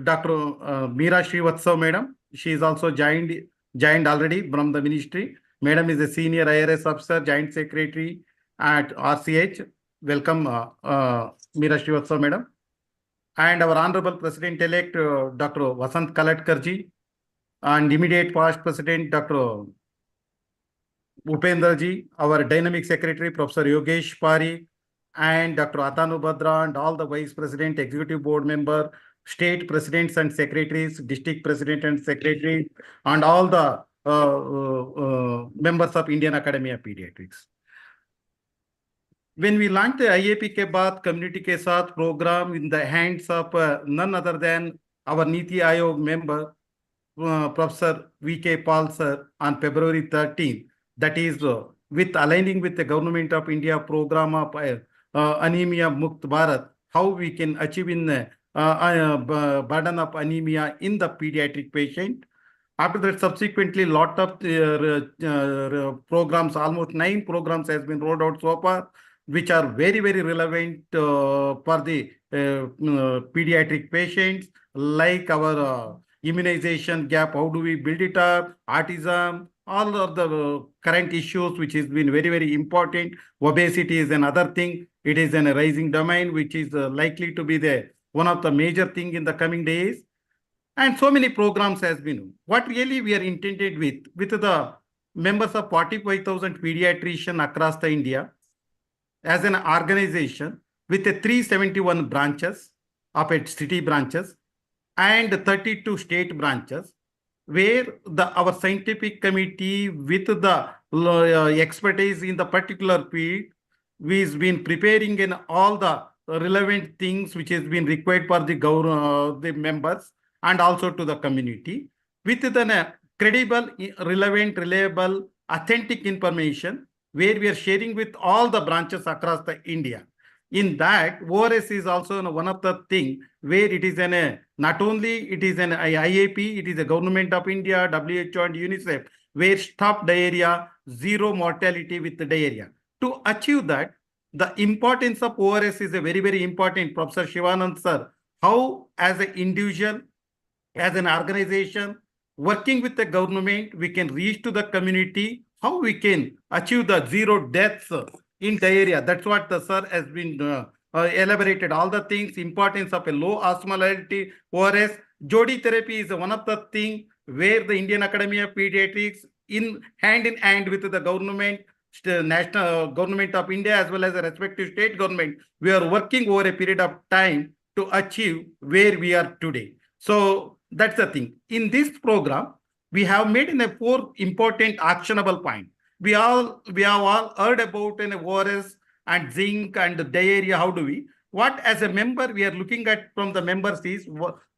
Dr. Meera Srivatsav madam. She is also joined already from the ministry. Madam is a senior IRS officer, joint secretary at RCH. Welcome, Meera Srivatsav madam. And our Honorable President-elect, Dr. Vasant Kalatkar ji, and immediate past President, Dr. Upendra ji, our Dynamic Secretary, Professor Yogesh Pari, and Dr. Atanu Badra, and all the Vice President, Executive Board Member, State Presidents and Secretaries, District President and Secretary, and all the members of Indian Academy of Pediatrics. When we launched the IAP ke baad community ke saath program in the hands of none other than our Niti Aayog member, Professor V.K. Paul sir, on February 13th, that is with aligning with the Government of India program of Anemia Mukt Bharat, how we can achieve in burden of anemia in the pediatric patient. After that, subsequently, lot of programs, almost 9 programs has been rolled out so far, which are very, very relevant for the pediatric patients, like our immunization gap, how do we build it up, autism, all of the current issues, which has been very, very important. Obesity is another thing. It is a rising domain, which is likely to be one of the major thing in the coming days. And so many programs has been. What really we are intended with the members of 45,000 pediatricians across the India, as an organization with 371 branches of its city branches and 32 state branches, where our scientific committee with the expertise in the particular field, we've been preparing in all the relevant things which has been required for the members and also to the community, with the credible, relevant, reliable, authentic information, where we are sharing with all the branches across the India. In that, ORS is also one of the things where it is not only it is an IAP, it is a Government of India, WHO and UNICEF, where stop diarrhea, zero mortality with the diarrhea. To achieve that, the importance of ORS is a very, very important. Professor Shivanand sir, how as an individual, as an organization, working with the government, we can reach to the community, how we can achieve the zero deaths in diarrhea. That's what the sir has been elaborated. All the things, importance of a low osmolality ORS. Jodi therapy is one of the things where the Indian Academy of Pediatrics, in hand with the government, national government of India, as well as the respective state government, we are working over a period of time to achieve where we are today. So that's the thing. In this program, we have made 4 important actionable points. We have all heard about an ORS and zinc and diarrhea. How do we? What as a member we are looking at from the members is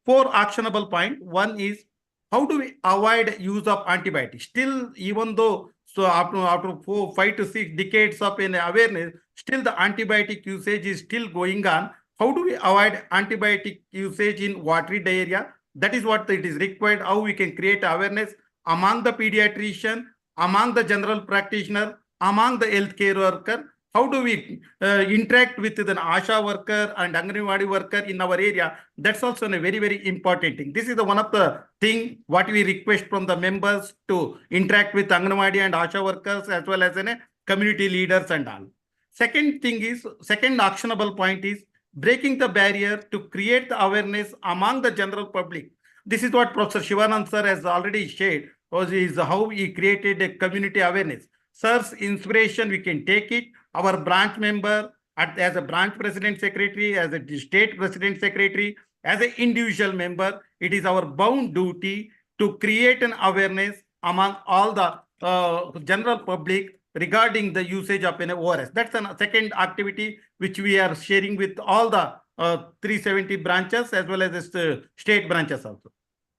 4 actionable points. One is, how do we avoid use of antibiotics? Still, even though after 4, 5 to 6 decades of awareness, still the antibiotic usage is still going on. How do we avoid antibiotic usage in watery diarrhea? That is what it is required. How we can create awareness among the pediatrician, among the general practitioner, among the healthcare worker. How do we interact with an ASHA worker and Anganwadi worker in our area? That's also a very, very important thing. This is one of the thing what we request from the members to interact with Anganwadi and ASHA workers as well as community leaders and all. Second actionable point is breaking the barrier to create the awareness among the general public. This is what Professor Shivanand sir has already shared, is how he created a community awareness. Sir's inspiration, we can take it. Our branch member, as a branch president secretary, as a state president secretary, as an individual member, it is our bound duty to create an awareness among all the general public regarding the usage of an ORS. That's a second activity which we are sharing with all the 370 branches as well as the state branches also.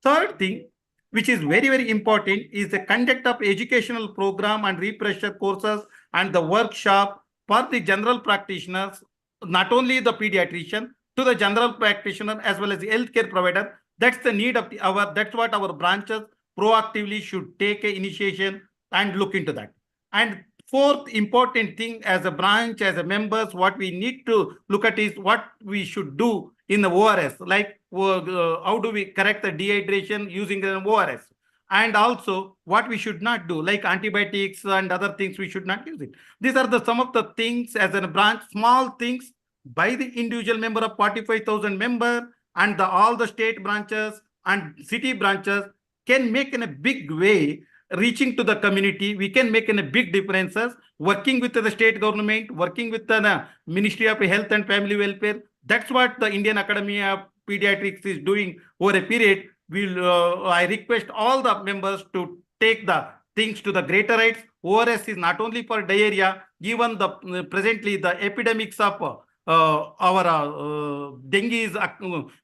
Third thing, which is very, very important, is the conduct of educational program and refresher courses and the workshop for the general practitioners, not only the pediatrician, to the general practitioner as well as the healthcare provider. That's the need of the hour. That's what our branches proactively should take an initiation and look into that. And fourth important thing, as a branch, as a members, what we need to look at is what we should do in the ORS, like how do we correct the dehydration using an ORS, and also what we should not do, like antibiotics and other things, we should not use it. These are some of the things as a branch, small things by the individual member of 45,000 members and all the state branches and city branches can make in a big way reaching to the community. We can make in a big differences working with the state government, working with the Ministry of Health and Family Welfare. That's what the Indian Academy of Pediatrics is doing over a period. I request all the members to take the things to the greater heights. ORS is not only for diarrhea, even the presently the epidemics of our dengue is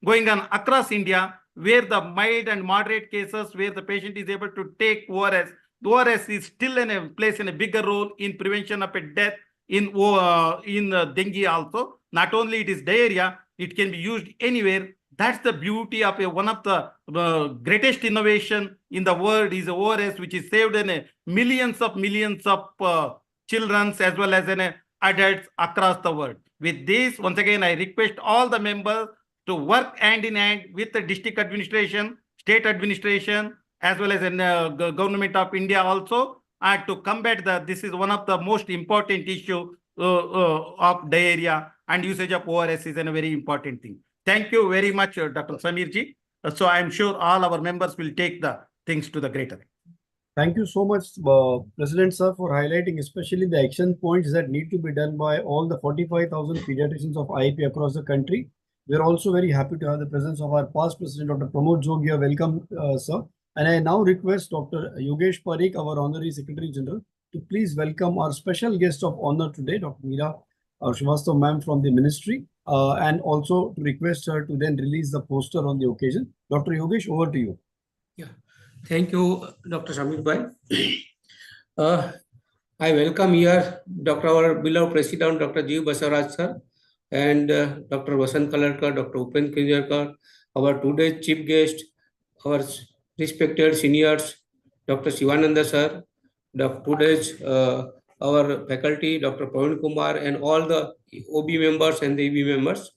going on across India, where the mild and moderate cases where the patient is able to take ORS. The ORS is still plays a bigger role in prevention of a death in dengue also. Not only it is diarrhea, it can be used anywhere. That's the beauty of one of the greatest innovation in the world is ORS, which is saved in millions of children as well as adults across the world. With this, once again, I request all the members to work hand in hand with the district administration, state administration, as well as government of India also, and to combat this is one of the most important issue of diarrhea, and usage of ORS is a very important thing. Thank you very much, Dr. Sameerji. So I'm sure all our members will take the things to the greater. Thank you so much, President sir, for highlighting especially the action points that need to be done by all the 45,000 pediatricians of IAP across the country. We are also very happy to have the presence of our past president, Dr. Pramod Jogia. Welcome, sir. And I now request Dr. Yogesh Parikh, our Honorary Secretary General, to please welcome our special guest of honor today, Dr. Meera Srivastava ma'am from the ministry, and also to request her to then release the poster on the occasion. Dr. Yogesh, over to you. Yeah, thank you, Dr. Samir Bhai. I welcome here our beloved President, Dr. G. Basavaraj sir, and Dr. Vasan Kaladkar, Dr. Upen Kinjarkar, our today's chief guest, our respected seniors, Dr. Shivananda sir, today's our faculty, Dr. Praveen Kumar, and all the OB members and the EB members.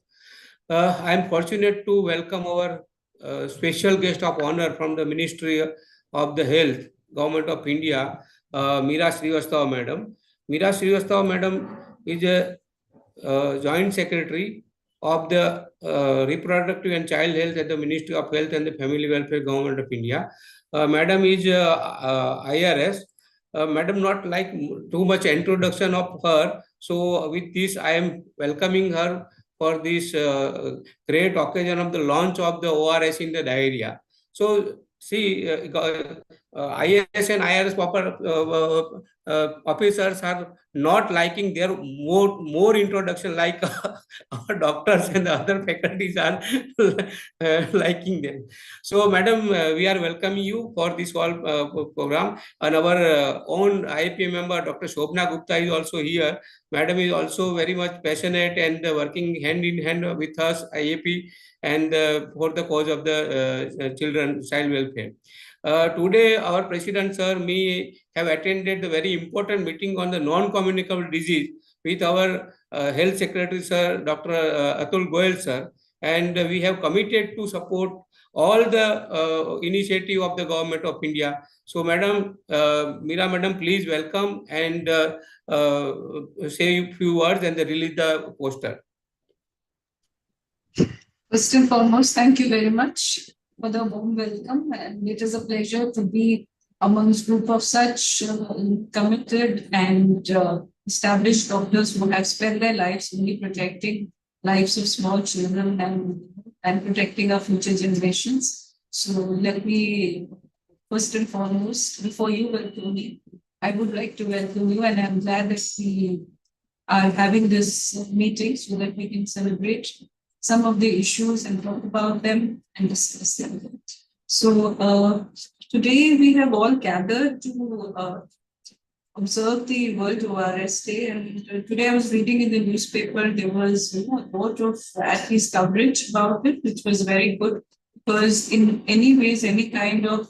I am fortunate to welcome our special guest of honor from the Ministry of the Health, Government of India, Meera Srivastava Madam. Meera Srivastava Madam is a Joint Secretary of the Reproductive and Child Health at the Ministry of Health and the Family Welfare, Government of India. Madam is IRS. Madam, not like too much introduction of her. So with this, I am welcoming her for this great occasion of the launch of the ORS in the diarrhea. So see, IAS and IRS officers are not liking their more introduction, like our doctors and the other faculties are liking them. So, madam, we are welcoming you for this whole program. And our own IAP member, Dr. Shobna Gupta, is also here. Madam is also very much passionate and working hand in hand with us, IAP, and for the cause of the child welfare. Today, our President, sir, may have attended a very important meeting on the non-communicable disease with our Health Secretary, sir, Dr. Atul Goyal, sir. And we have committed to support all the initiative of the Government of India. So, Madam, Meera, Madam, please welcome and say a few words and release the poster. First and foremost, thank you very much for the warm welcome, and it is a pleasure to be amongst a group of such committed and established doctors who have spent their lives only protecting lives of small children and protecting our future generations. So let me first and foremost, before you welcome me, I would like to welcome you, and I'm glad that we are having this meeting so that we can celebrate some of the issues and talk about them and discuss them. So today we have all gathered to observe the World ORS Day, and today I was reading in the newspaper, there was a lot of at least coverage about it, which was very good, because in any ways, any kind of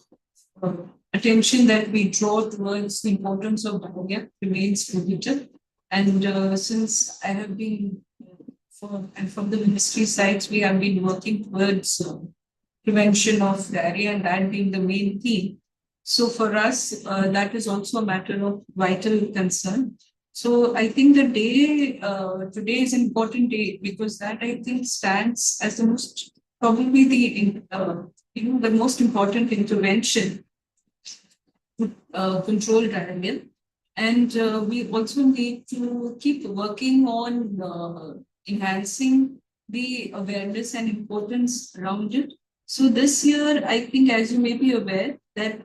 attention that we draw towards the importance of diarrhea remains limited. And since I have been from the ministry sides, we have been working towards prevention of diarrhea, and that being the main theme. So for us, that is also a matter of vital concern. So I think the day today is an important day, because that, I think, stands as the most probably the most important intervention to control diarrhea. And we also need to keep working on enhancing the awareness and importance around it. So this year, I think, as you may be aware, that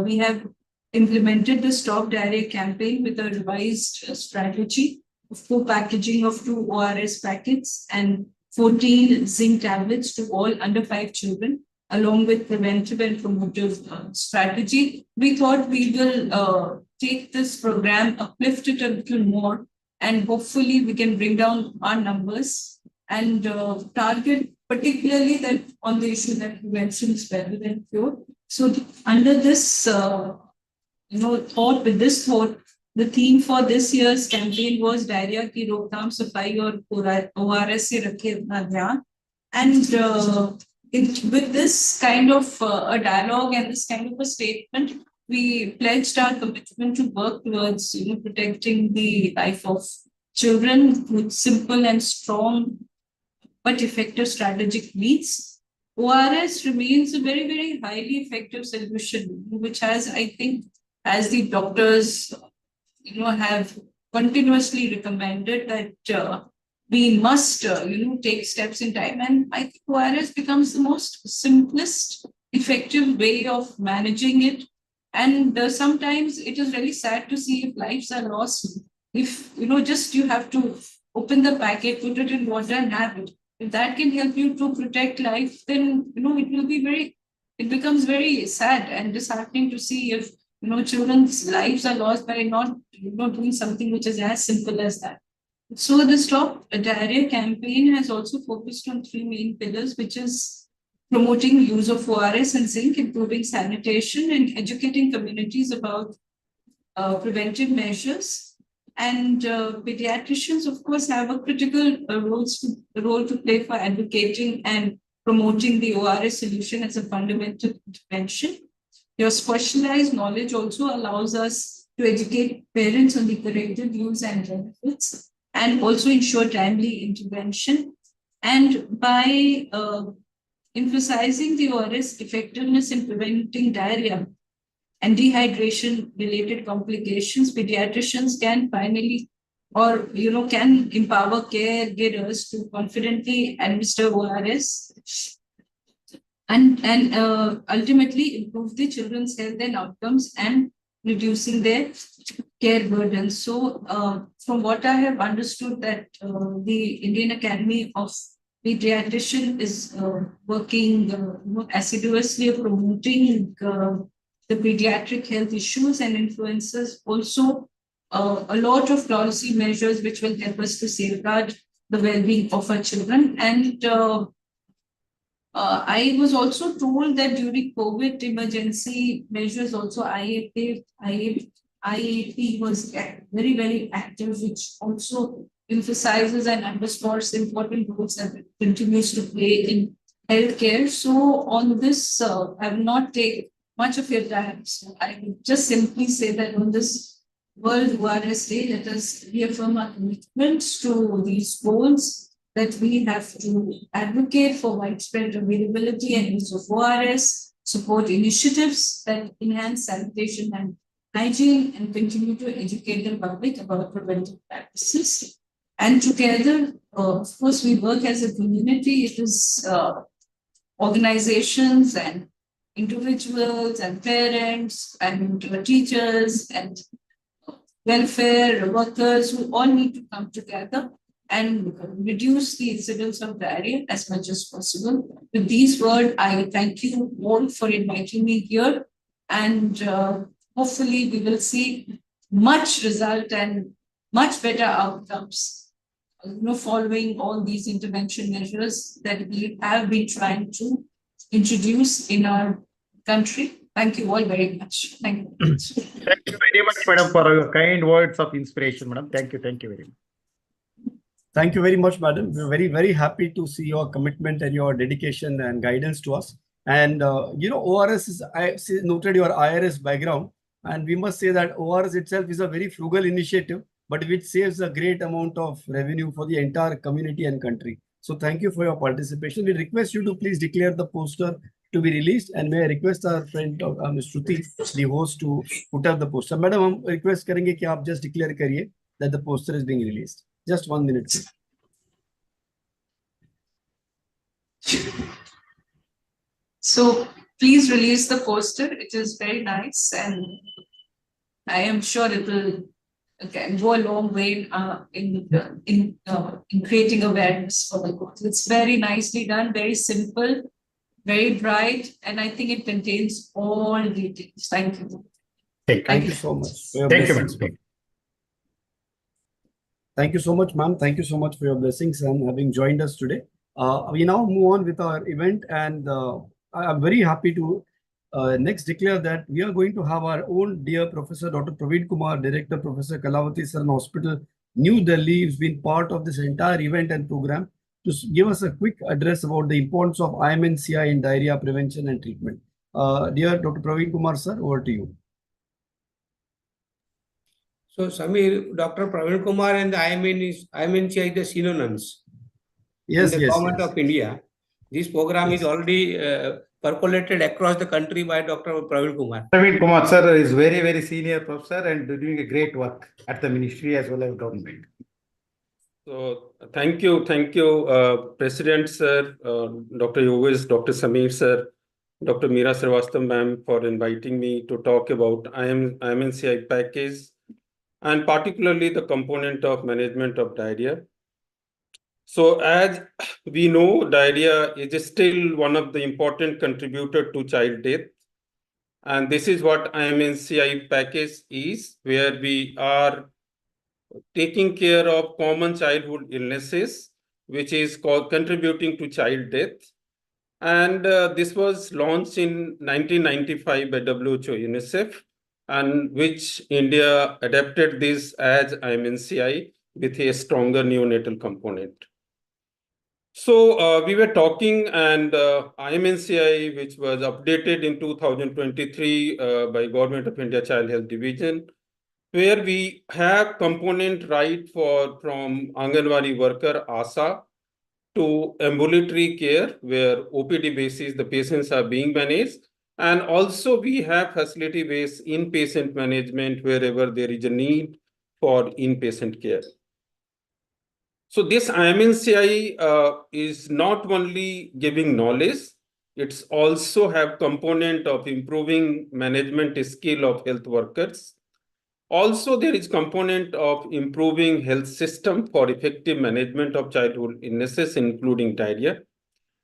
we have implemented the Stop Diarrhea campaign with a revised strategy of co-packaging of 2 ORS packets and 14 zinc tablets to all under 5 children, along with preventive and promotive strategy. We thought we will take this program, uplift it a little more, and hopefully we can bring down our numbers and target particularly that on the issue that prevention is better than cure. So under this, thought, with this thought, the theme for this year's campaign was Diarrhea ki Rokthaam Safai aur ORS se rakhe apna dhyan. And with this kind of a dialogue and this kind of a statement, we pledged our commitment to work towards protecting the life of children with simple and strong but effective strategic needs. ORS remains a very, very highly effective solution, which has, I think, as the doctors have continuously recommended, that we must take steps in time. And I think ORS becomes the most simplest, effective way of managing it. And sometimes it is really sad to see if lives are lost. If, just you have to open the packet, put it in water and have it. If that can help you to protect life, then, it becomes very sad and disheartening to see if, children's lives are lost by not doing something which is as simple as that. So the Stop Diarrhea campaign has also focused on 3 main pillars, which is promoting use of ORS and zinc, improving sanitation, and educating communities about preventive measures. And pediatricians, of course, have a critical role to play for advocating and promoting the ORS solution as a fundamental intervention. Your specialized knowledge also allows us to educate parents on the corrective use and benefits, and also ensure timely intervention. And by emphasizing the ORS effectiveness in preventing diarrhea and dehydration-related complications, pediatricians can finally, can empower caregivers to confidently administer ORS and ultimately improve the children's health and outcomes and reducing their care burden. So from what I have understood that the Indian Academy of Pediatrician is working assiduously promoting the pediatric health issues and influences also a lot of policy measures which will help us to safeguard the well-being of our children. And I was also told that during COVID emergency measures, also IAP was very, very active, which also emphasizes and underscores the important roles that it continues to play in healthcare. So on this, I will not take much of your time. So I will just simply say that on this World ORS Day, let us reaffirm our commitment to these goals, that we have to advocate for widespread availability and use of ORS, support initiatives that enhance sanitation and hygiene, and continue to educate the public about preventive practices. And together, of course, we work as a community. It is organizations and individuals and parents and teachers and welfare workers who all need to come together and reduce the incidence of diarrhea as much as possible. With these words, I thank you all for inviting me here, and hopefully we will see much result and much better outcomes, following all these intervention measures that we have been trying to introduce in our country. Thank you all very much. Thank you. Thank you very much, madam, for your kind words of inspiration, madam. Thank you very much. Thank you very much, madam. We're very, very happy to see your commitment and your dedication and guidance to us. And, ORS is, I noted your IRS background, and we must say that ORS itself is a very frugal initiative, but which saves a great amount of revenue for the entire community and country. So thank you for your participation. We request you to please declare the poster to be released, and may I request our friend Ms. Shruti, the host, to put up the poster. Madam, हम request करेंगे कि आप just declare करिए that the poster is being released. Just 1 minute, please. So please release the poster. It is very nice, and I am sure it will go a long way in creating awareness for the cause. It's very nicely done, very simple, very bright, and I think it contains all details. Thank you. Thank you so much. Thank you, madam. Thank you so much, ma'am. Thank you so much for your blessings and having joined us today. We now move on with our event, and I'm very happy to next declare that we are going to have our own dear Professor Dr. Praveen Kumar, Director, Professor Kalavati Saran Hospital, New Delhi, who's been part of this entire event and program, to give us a quick address about the importance of IMNCI in diarrhea prevention and treatment. Dear Dr. Praveen Kumar, sir, over to you. So, Samir, Dr. Praveen Kumar and the IMNCI the synonyms. Yes, in the government of India. This program is already percolated across the country by Dr. Praveen Kumar. Praveen Kumar, sir, is very, very senior professor and doing a great work at the ministry as well as government. So, thank you, President, sir, Dr. Yogesh, Dr. Samir, sir, Dr. Meera Srivastava, ma'am, for inviting me to talk about IMNCI package, and particularly the component of management of diarrhea. So as we know, diarrhea is still one of the important contributors to child death. And this is what IMNCI package is, where we are taking care of common childhood illnesses, which is contributing to child death. And this was launched in 1995 by WHO UNICEF, and which India adapted this as IMNCI with a stronger neonatal component. So we were talking, and IMNCI, which was updated in 2023 by Government of India Child Health Division, where we have component right from Anganwadi worker, ASA, to ambulatory care, where OPD basis the patients are being managed. And also we have facility-based inpatient management wherever there is a need for inpatient care. So this IMNCI is not only giving knowledge, It's also have component of improving management skill of health workers. Also, there is component of improving health system for effective management of childhood illnesses, including diarrhea,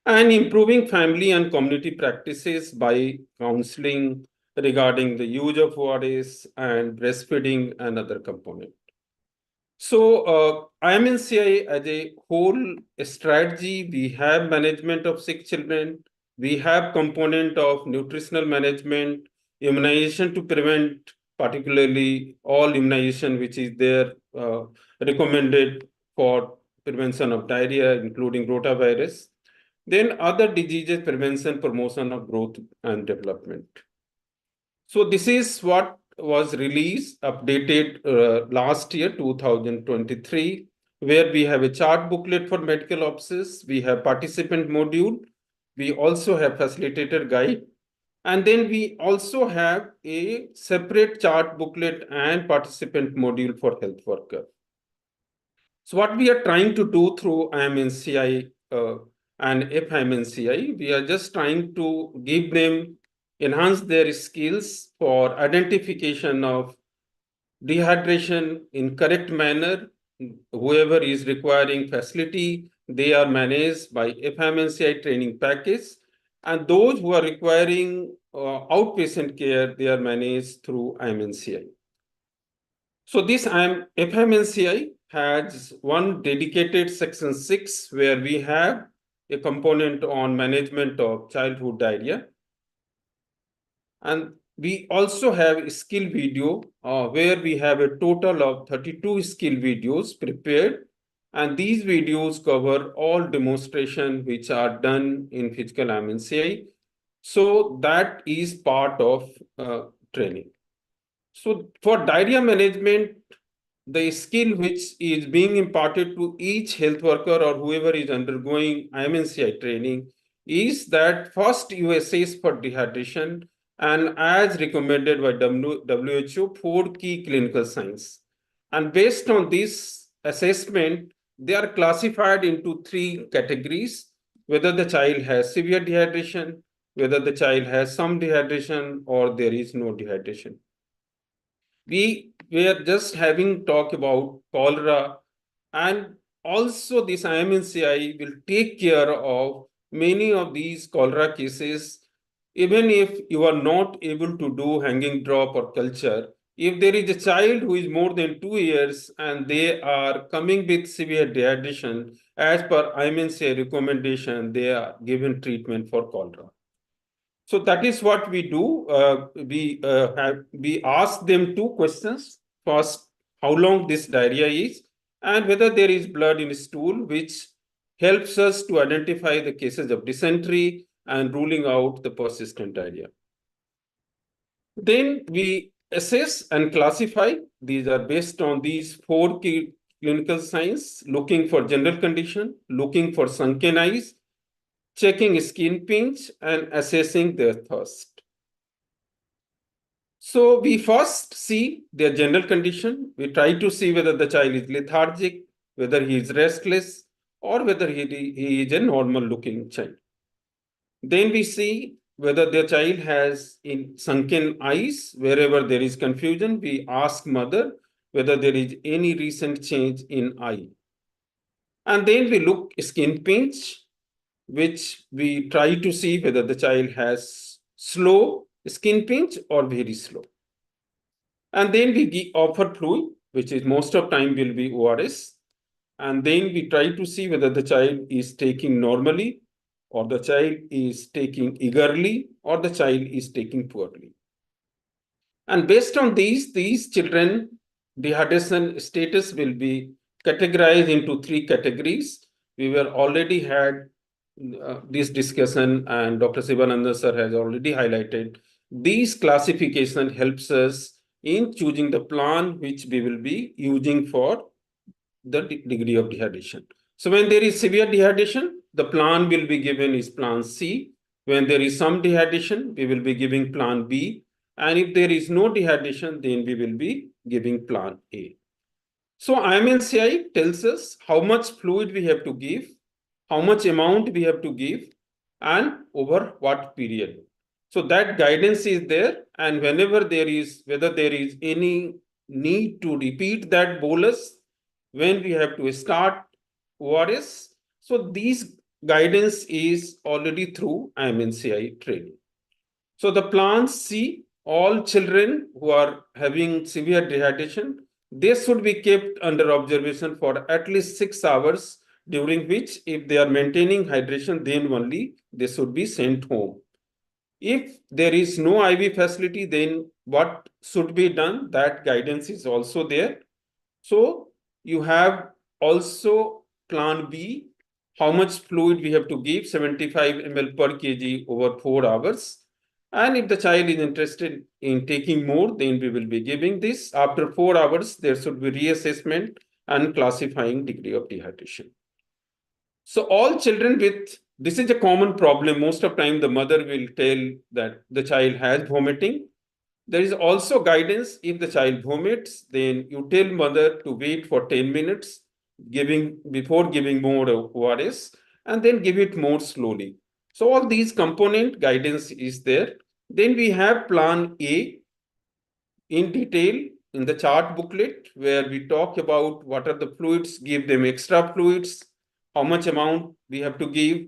and improving family and community practices by counseling regarding the use of ORS and breastfeeding and other component. So IMNCI as a whole strategy, we have management of sick children, we have component of nutritional management, immunization to prevent particularly all immunization which is there recommended for prevention of diarrhea, including rotavirus. Then other diseases prevention, promotion of growth and development. So this is what was released, updated last year, 2023, where we have a chart booklet for medical officers, we have participant module, we also have facilitator guide, and then we also have a separate chart booklet and participant module for health worker. So what we are trying to do through IMNCI and FIMNCI, we are just trying to give them, enhance their skills for identification of dehydration in correct manner. Whoever is requiring facility, they are managed by FIMNCI training package. And those who are requiring outpatient care, they are managed through IMNCI. So this FIMNCI has one dedicated section 6 where we have a component on management of childhood diarrhea. And we also have a skill video where we have a total of 32 skill videos prepared. And these videos cover all demonstrations which are done in physical IMNCI. So that is part of training. So for diarrhea management, the skill which is being imparted to each health worker or whoever is undergoing IMNCI training is that first you assess for dehydration, and as recommended by WHO, 4 key clinical signs. And based on this assessment, they are classified into 3 categories: whether the child has severe dehydration, whether the child has some dehydration, or there is no dehydration. We were just having talk about cholera, and also this IMNCI will take care of many of these cholera cases. Even if you are not able to do hanging drop or culture, if there is a child who is more than 2 years and they are coming with severe dehydration, as per IMNCI recommendation, they are given treatment for cholera. So that is what we do. We ask them 2 questions. First, how long this diarrhea is, and whether there is blood in stool, which helps us to identify the cases of dysentery and ruling out the persistent diarrhea. Then we assess and classify. These are based on these 4 key clinical signs: looking for general condition, looking for sunken eyes, checking skin pinch, and assessing their thirst. So we first see their general condition. We try to see whether the child is lethargic, whether he is restless, or whether he is a normal looking child. Then we see whether the child has sunken eyes. Wherever there is confusion, we ask mother whether there is any recent change in eye. And then we look skin pinch, which we try to see whether the child has slow skin pinch or very slow. And then we offer fluid, which is most of time will be ORS. And then we try to see whether the child is taking normally, or the child is taking eagerly, or the child is taking poorly. And based on these children, dehydration status will be categorized into 3 categories. We were already had this discussion, and Dr. Sivananda sir has already highlighted. These classification helps us in choosing the plan which we will be using for the degree of dehydration. So when there is severe dehydration, the plan will be given is plan C. When there is some dehydration, we will be giving plan B. And if there is no dehydration, then we will be giving plan A. So IMNCI tells us how much fluid we have to give, how much amount we have to give, and over what period. So that guidance is there, and whether there is any need to repeat that bolus when we have to start ORS. So these guidance is already through IMNCI training. So the plan C, all children who are having severe dehydration, they should be kept under observation for at least 6 hours, during which if they are maintaining hydration, then only they should be sent home. If there is no IV facility, then what should be done? That guidance is also there. So you have also plan B, how much fluid we have to give, 75 ml per kg over 4 hours. And if the child is interested in taking more, then we will be giving this. After 4 hours, there should be reassessment and classifying degree of dehydration. So all children with, this is a common problem. Most of the time, the mother will tell that the child has vomiting. There is also guidance. If the child vomits, then you tell mother to wait for 10 minutes before giving more ORS, and then give it more slowly. So all these component guidance is there. Then we have plan A in detail in the chart booklet, where we talk about what are the fluids, give them extra fluids, how much amount we have to give.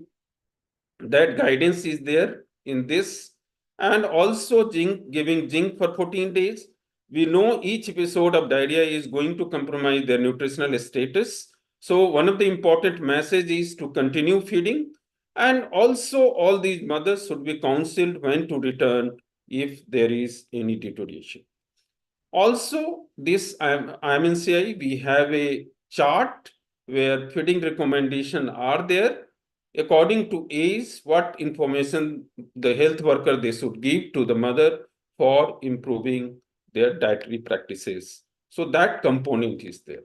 That guidance is there in this. And also giving zinc for 14 days. We know each episode of diarrhea is going to compromise their nutritional status. So one of the important messages is to continue feeding. And also all these mothers should be counseled when to return if there is any deterioration. Also, this IMNCI, we have a chart where feeding recommendations are there. According to age, what information the health worker they should give to the mother for improving their dietary practices. So that component is there.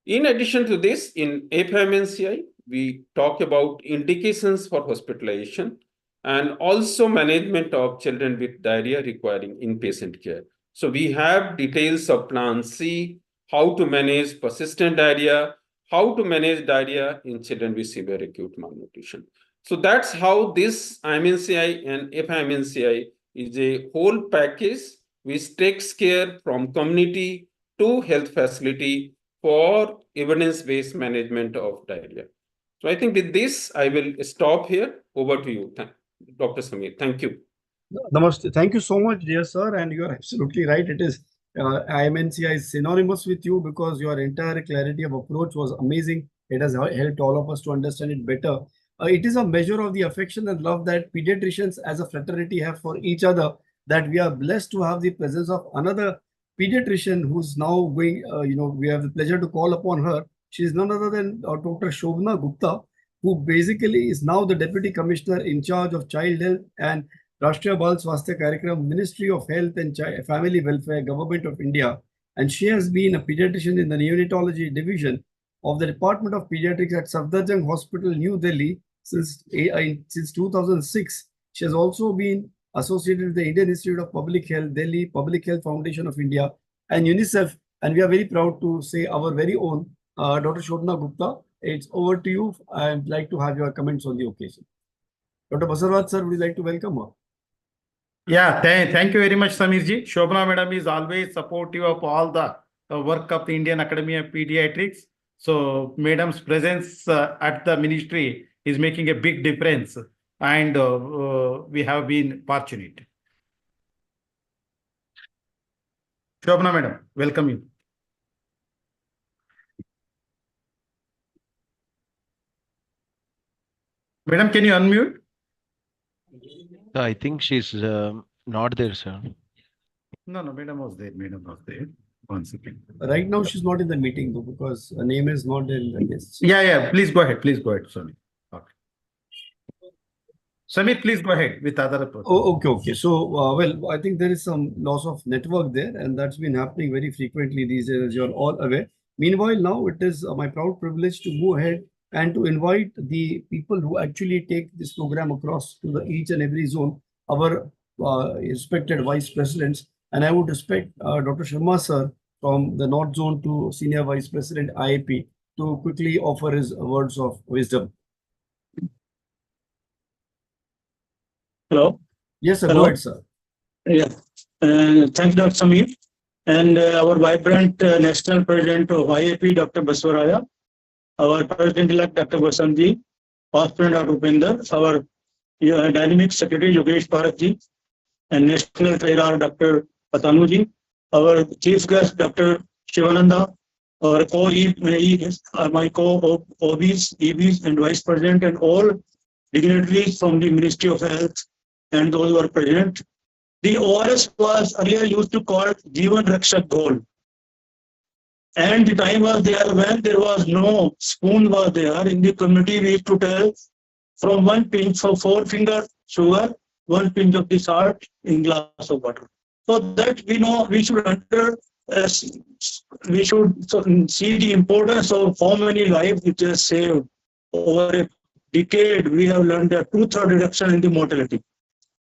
In addition to this, in FMNCI, we talk about indications for hospitalization and also management of children with diarrhea requiring inpatient care. So we have details of plan C, how to manage persistent diarrhea, how to manage diarrhea in children with severe acute malnutrition. So that's how this IMNCI and FIMNCI is a whole package which takes care from community to health facility for evidence-based management of diarrhea. So I think with this, I will stop here. Over to you, Dr. Sameer. Thank you. Namaste. Thank you so much, dear sir. And you are absolutely right. It is IMNCI is synonymous with you because your entire clarity of approach was amazing. It has helped all of us to understand it better. It is a measure of the affection and love that pediatricians as a fraternity have for each other, that we are blessed to have the presence of another pediatrician who's now going, we have the pleasure to call upon her. She is none other than Dr. Shobna Gupta, who basically is now the Deputy Commissioner in charge of Child Health and Rashtriya Bal Swasthya Karyakram, Ministry of Health and Family Welfare, Government of India. And she has been a pediatrician in the neonatology division of the Department of Pediatrics at Safdarjung Hospital, New Delhi since 2006. She has also been associated with the Indian Institute of Public Health, Delhi, Public Health Foundation of India, and UNICEF. And we are very proud to say our very own Dr. Shobna Gupta. It's over to you. I'd like to have your comments on the occasion. Dr. Basavaraj sir, would you like to welcome her? Yeah, thank you very much, Sameerji. Shobna madam is always supportive of all the work of the Indian Academy of Pediatrics. So madam's presence at the ministry is making a big difference, and we have been fortunate. Shobna madam, welcome you. Madam, can you unmute? I think she's not there, sir. No, madam was there. Madam was there. 1 second. Right now, she's not in the meeting though, because her name is not in the list. Yeah. Please go ahead. Sorry. Okay. Samir, please go ahead with other approach. Oh, okay. So, well, I think there is some loss of network there, and that's been happening very frequently these days, as you're all aware. Meanwhile, now it is my proud privilege to move ahead and to invite the people who actually take this program across to each and every zone, our respected vice presidents. And I would respect Dr. Sharma sir from the North Zone to Senior Vice President IAP to quickly offer his words of wisdom. Hello. Yes, sir. Hello. Go ahead, sir. Yeah. Thanks, Dr. Samir. And our vibrant National President of IAP, Dr. Baswaraya, our President-elect, Dr. Vasantji, past President, Dr. Upinder, our Dynamic Secretary, Yogesh Bharatji, and National Treasurer, Dr. Patanuji, our Chief Guest, Dr. Shivananda, our my co-OBs, EBs, and Vice President, and all dignitaries from the Ministry of Health and those who are present. The ORS was earlier used to call Jeevan Rakshak Goal. And the time was there when there was no spoon was there. In the community, we used to tell from one pinch, for 4-finger sugar, 1 pinch of the salt in glass of water. So that we know we should we should see the importance of how many lives it has saved. Over a decade, we have learned that 2/3 reduction in the mortality.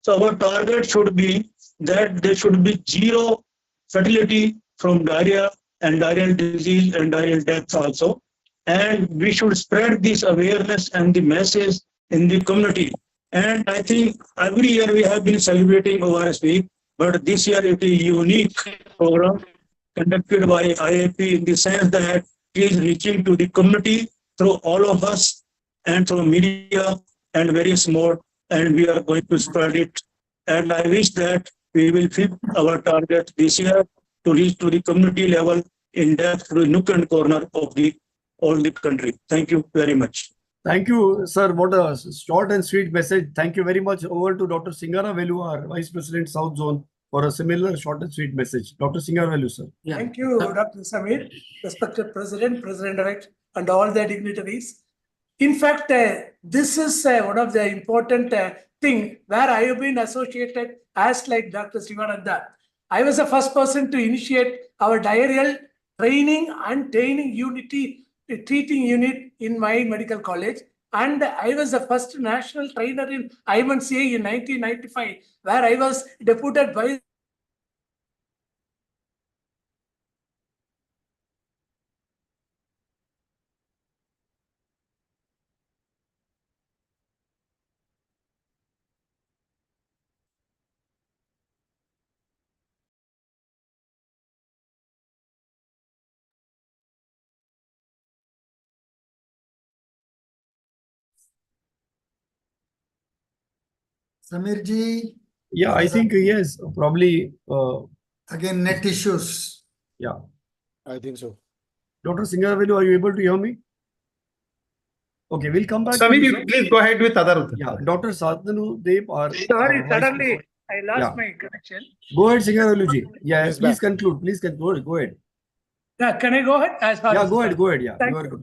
So our target should be that there should be zero fatality from diarrhea and diarrheal disease and diarrheal deaths also. And we should spread this awareness and the message in the community. And I think every year we have been celebrating ORS Week, but this year it is a unique program conducted by IAP in the sense that it is reaching to the community through all of us and through media and various more, and we are going to spread it. And I wish that we will fit our target this year to reach to the community level in depth to the nook and corner of all the country. Thank you very much. Thank you, sir. What a short and sweet message. Thank you very much. Over to Dr. Singaravelu, our Vice President, South Zone, for a similar short and sweet message. Dr. Singaravelu, sir. Yeah. Thank you, Dr. Samir, respected President, President-elect, and all the dignitaries. In fact, this is one of the important thing where I have been associated as like Dr. Sivananda. I was the first person to initiate our diarrheal training and treating unit in my medical college. And I was the first national trainer in IMCA in 1995, where I was deputed by Samirji. Yeah, I think yes, probably. Again, net issues. Yeah. I think so. Dr. Singaravelu, are you able to hear me? Okay, we'll come back. Samir, you please go ahead with other. Yeah, Dr. Sadhanu Dev. Sorry, suddenly I lost my connection. Go ahead, Singaravelu. Yeah, please conclude. Please conclude. Go ahead. Yeah, can I go ahead? Yeah, go ahead. Go ahead. Yeah,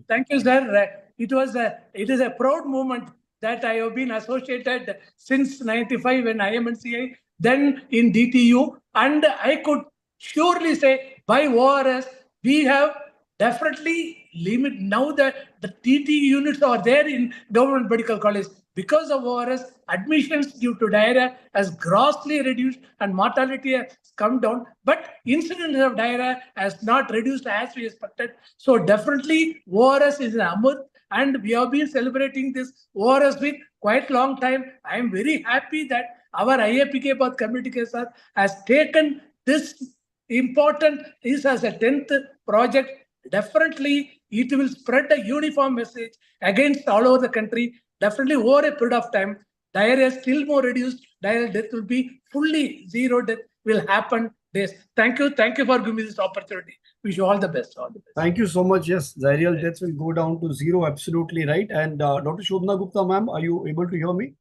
Thank you, sir. It is a proud moment that I have been associated since 95 in IMNCI, then in DTU, and I could surely say by ORS, we have definitely limit now that the TT units are there in government medical college. Because of ORS, admissions due to diarrhea has grossly reduced and mortality has come down, but incidence of diarrhea has not reduced as we expected. So definitely ORS is an amrit, and we have been celebrating this ORS week quite long time. I am very happy that our IAPK Path Community Care has taken this important is as a 10th project. Definitely it will spread a uniform message against all over the country. Definitely over a period of time, diarrhea is still more reduced. Diarrhea death will be fully zero death will happen. This. Thank you for giving me this opportunity. Wish you all the best. All the best. Thank you so much. Yes, diarrheal deaths will go down to zero. Absolutely right. And Dr. Shobna Gupta, ma'am, are you able to hear me?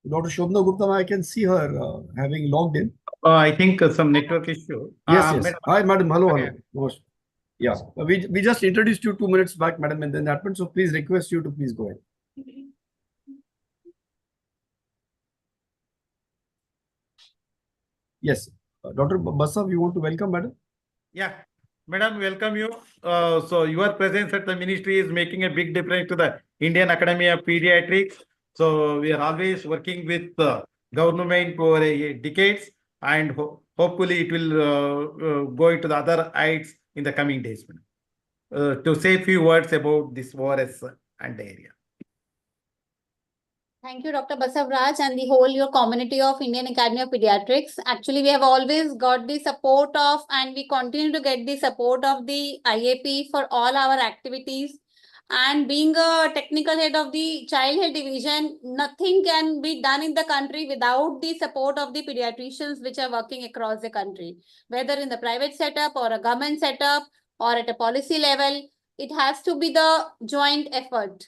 Dr. Shobna Gupta, I can see her having logged in. I think some network issue. Yes. Madam. Hi, madam. Hello. Okay. Hello. Yeah, we just introduced you 2 minutes back, madam, and then that happened. So please request you to please go ahead. Yes, Dr. Basav, you want to welcome, madam? Yeah, madam, welcome you. So your presence at the ministry is making a big difference to the Indian Academy of Pediatrics. So we are always working with the government for decades, and hopefully it will go into the other heights in the coming days. To say a few words about this ORS and diarrhea. Thank you, Dr. Basavraj, and the whole your community of Indian Academy of Pediatrics. Actually, we have always got the support of, and we continue to get the support of the IAP for all our activities. And being a technical head of the child health division, nothing can be done in the country without the support of the pediatricians which are working across the country, whether in the private setup or a government setup or at a policy level. It has to be the joint effort.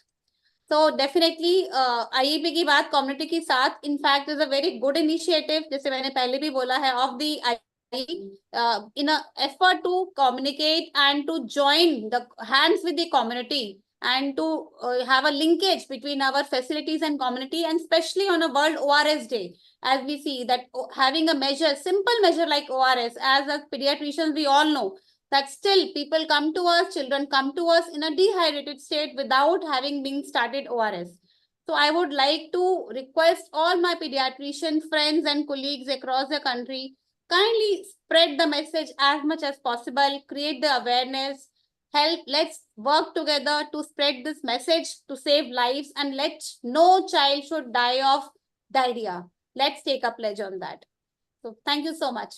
So definitely IAP की बात community के साथ in fact is a very good initiative जैसे मैंने पहले भी बोला है of the IAP in a effort to communicate and to join the hands with the community and to have a linkage between our facilities and community, and especially on a World ORS Day, as we see that having a measure, simple measure like ORS, as a pediatricians we all know that still people come to us, children come to us in a dehydrated state without having been started ORS. So I would like to request all my pediatrician friends and colleagues across the country, kindly spread the message as much as possible, create the awareness, help, let's work together to spread this message to save lives, and let no child should die of diarrhea. Let's take a pledge on that. So thank you so much.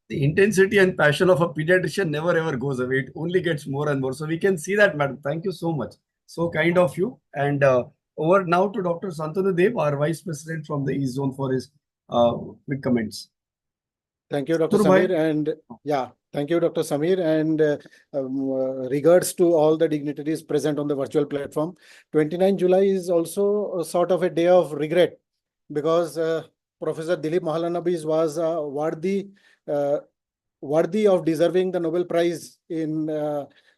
The intensity and passion of a pediatrician never ever goes away. It only gets more and more. So we can see that, madam. Thank you so much. So kind of you. And over now to Dr. Santanu Dev, our Vice President from the East Zone, for his quick comments. Thank you, Dr. Samir. And yeah, thank you, Dr. Samir. And regards to all the dignitaries present on the virtual platform. 29 July is also a sort of a day of regret, because Professor Dilip Mahalanobis was worthy of deserving the Nobel Prize in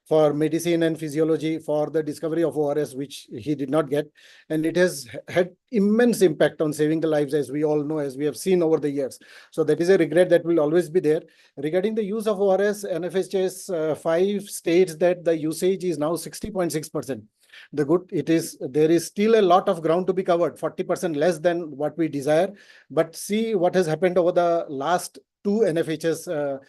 for medicine and physiology for the discovery of ORS, which he did not get. And it has had immense impact on saving the lives, as we all know, as we have seen over the years. So that is a regret that will always be there. Regarding the use of ORS, NFHS 5 states that the usage is now 60.6%. There is still a lot of ground to be covered, 40% less than what we desire. But see what has happened over the last two NFHS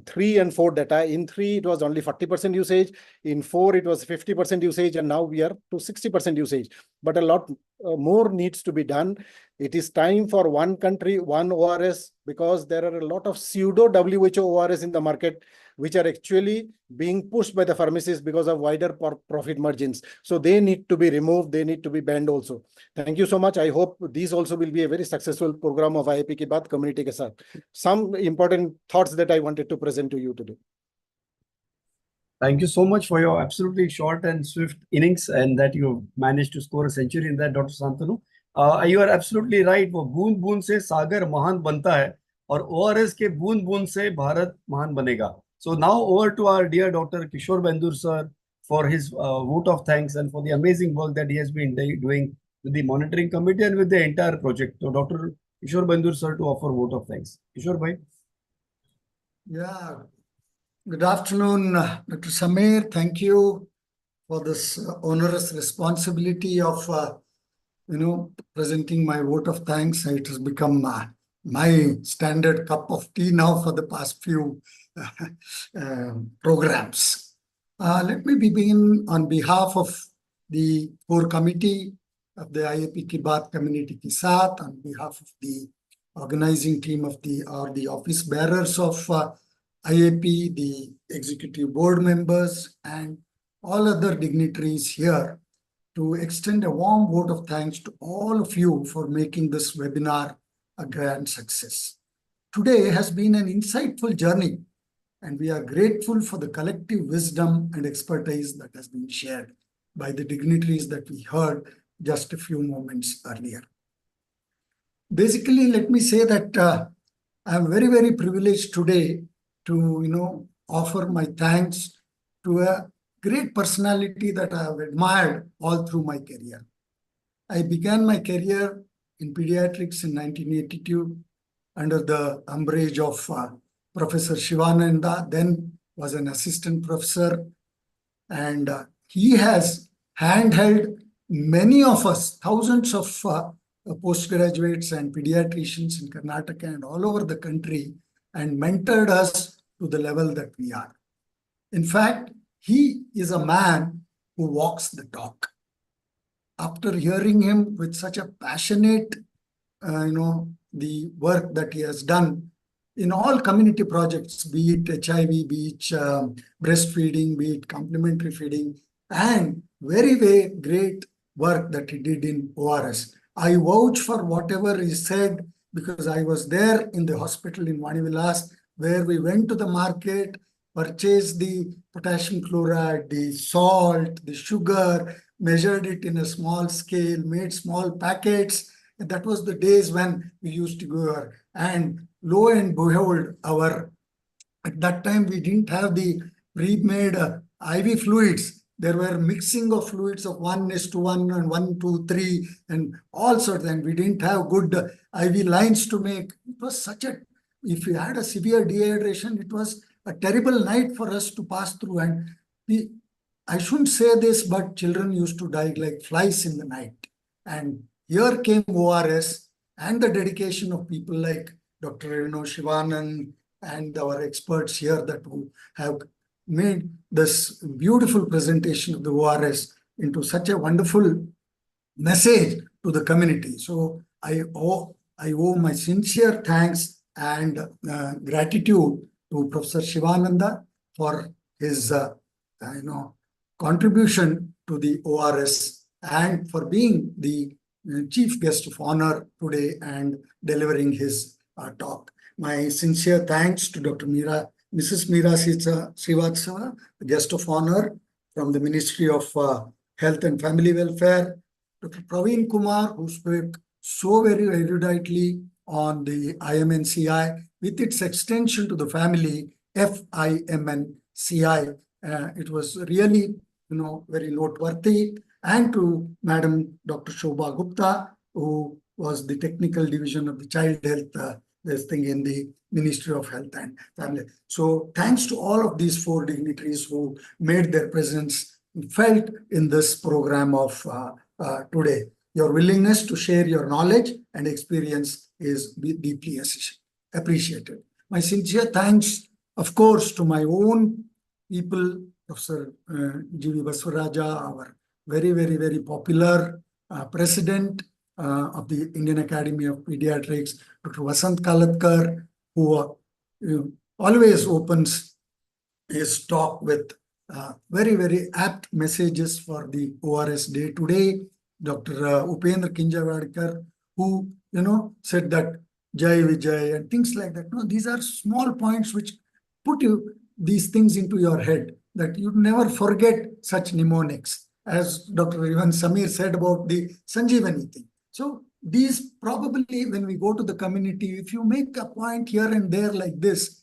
3 and 4 data. In 3, it was only 40% usage. In 4, it was 50% usage. And now we are to 60% usage. But a lot more needs to be done. It is time for one country, one ORS, because there are a lot of pseudo WHO ORS in the market, which are actually being pushed by the pharmacists because of wider profit margins. So they need to be removed. They need to be banned also. Thank you so much. I hope these also will be a very successful program of IAP Ki Baat community ke saath. Some important thoughts that I wanted to present to you today. Thank you so much for your absolutely short and swift innings, and that you managed to score a century in that, Dr. Santanu. You are absolutely right. वो बूंद बूंद से सागर महान बनता है, और ORS के बूंद बूंद से भारत महान बनेगा. So now over to our dear Dr. Kishore Bendur sir for his vote of thanks and for the amazing work that he has been doing with the monitoring committee and with the entire project. So Dr. Kishore Bendur sir to offer vote of thanks. Kishore bhai. Yeah. Good afternoon, Dr. Samir. Thank you for this onerous responsibility of, presenting my vote of thanks. It has become my standard cup of tea now for the past few programs. Let me begin on behalf of the core committee of the IAP Ki Baat community Ki Saath, on behalf of the organizing team of the office bearers of IAP, the executive board members, and all other dignitaries here, to extend a warm vote of thanks to all of you for making this webinar a grand success. Today has been an insightful journey, and we are grateful for the collective wisdom and expertise that has been shared by the dignitaries that we heard just a few moments earlier. Basically, let me say that I am very, very privileged today to, offer my thanks to a great personality that I have admired all through my career. I began my career in pediatrics in 1982 under the umbrage of Professor Shivananda, then was an assistant professor, and he has handheld many of us, thousands of postgraduates and pediatricians in Karnataka and all over the country, and mentored us to the level that we are. In fact, he is a man who walks the talk. after hearing him with such a passionate, the work that he has done in all community projects, be it HIV, be it breastfeeding, be it complementary feeding, and very great work that he did in ORS. I vouch for whatever he said because I was there in the hospital in Vanivilas where we went to the market, purchased the potassium chloride, the salt, the sugar, measured it in a small scale, made small packets. And that was the days when we used to go. And lo and behold, at that time we didn't have the pre-made IV fluids. There were mixing of fluids of 1:1 and 1:3 and all sorts. And we didn't have good IV lines to make. It was such a, if we had a severe dehydration, it was a terrible night for us to pass through. And I shouldn't say this, but children used to die like flies in the night. And here came ORS and the dedication of people like Dr. Shivanand and our experts here that who have made this beautiful presentation of the ORS into such a wonderful message to the community. So I owe my sincere thanks and gratitude to Professor Shivananda for his contribution to the ORS and for being the chief guest of honor today and delivering his talk. My sincere thanks to Mrs. Meera Srivastava, the guest of honor from the Ministry of Health and Family Welfare, Dr. Praveen Kumar, who spoke so very eruditely on the IMNCI with its extension to the family, FIMNCI. It was really, very noteworthy. And to Madam Dr. Shobha Gupta, who was the technical division of the child health this thing in the Ministry of Health and Family. So thanks to all of these four dignitaries who made their presence felt in this program of today. Your willingness to share your knowledge and experience is deeply appreciated. My sincere thanks, of course, to my own people, Professor G.V. Basavaraja, our very popular president of the Indian Academy of Pediatrics, Dr. Vasant Kalatkar, who always opens his talk with very apt messages for the ORS day today. Dr. Upendra Kinjavadkar, who said that Jai Vijay and things like that. No, these are small points which put these things into your head that you never forget such mnemonics. As Dr. Ivan Samir said about the Sanjeevani thing. So these probably, when we go to the community, if you make a point here and there like this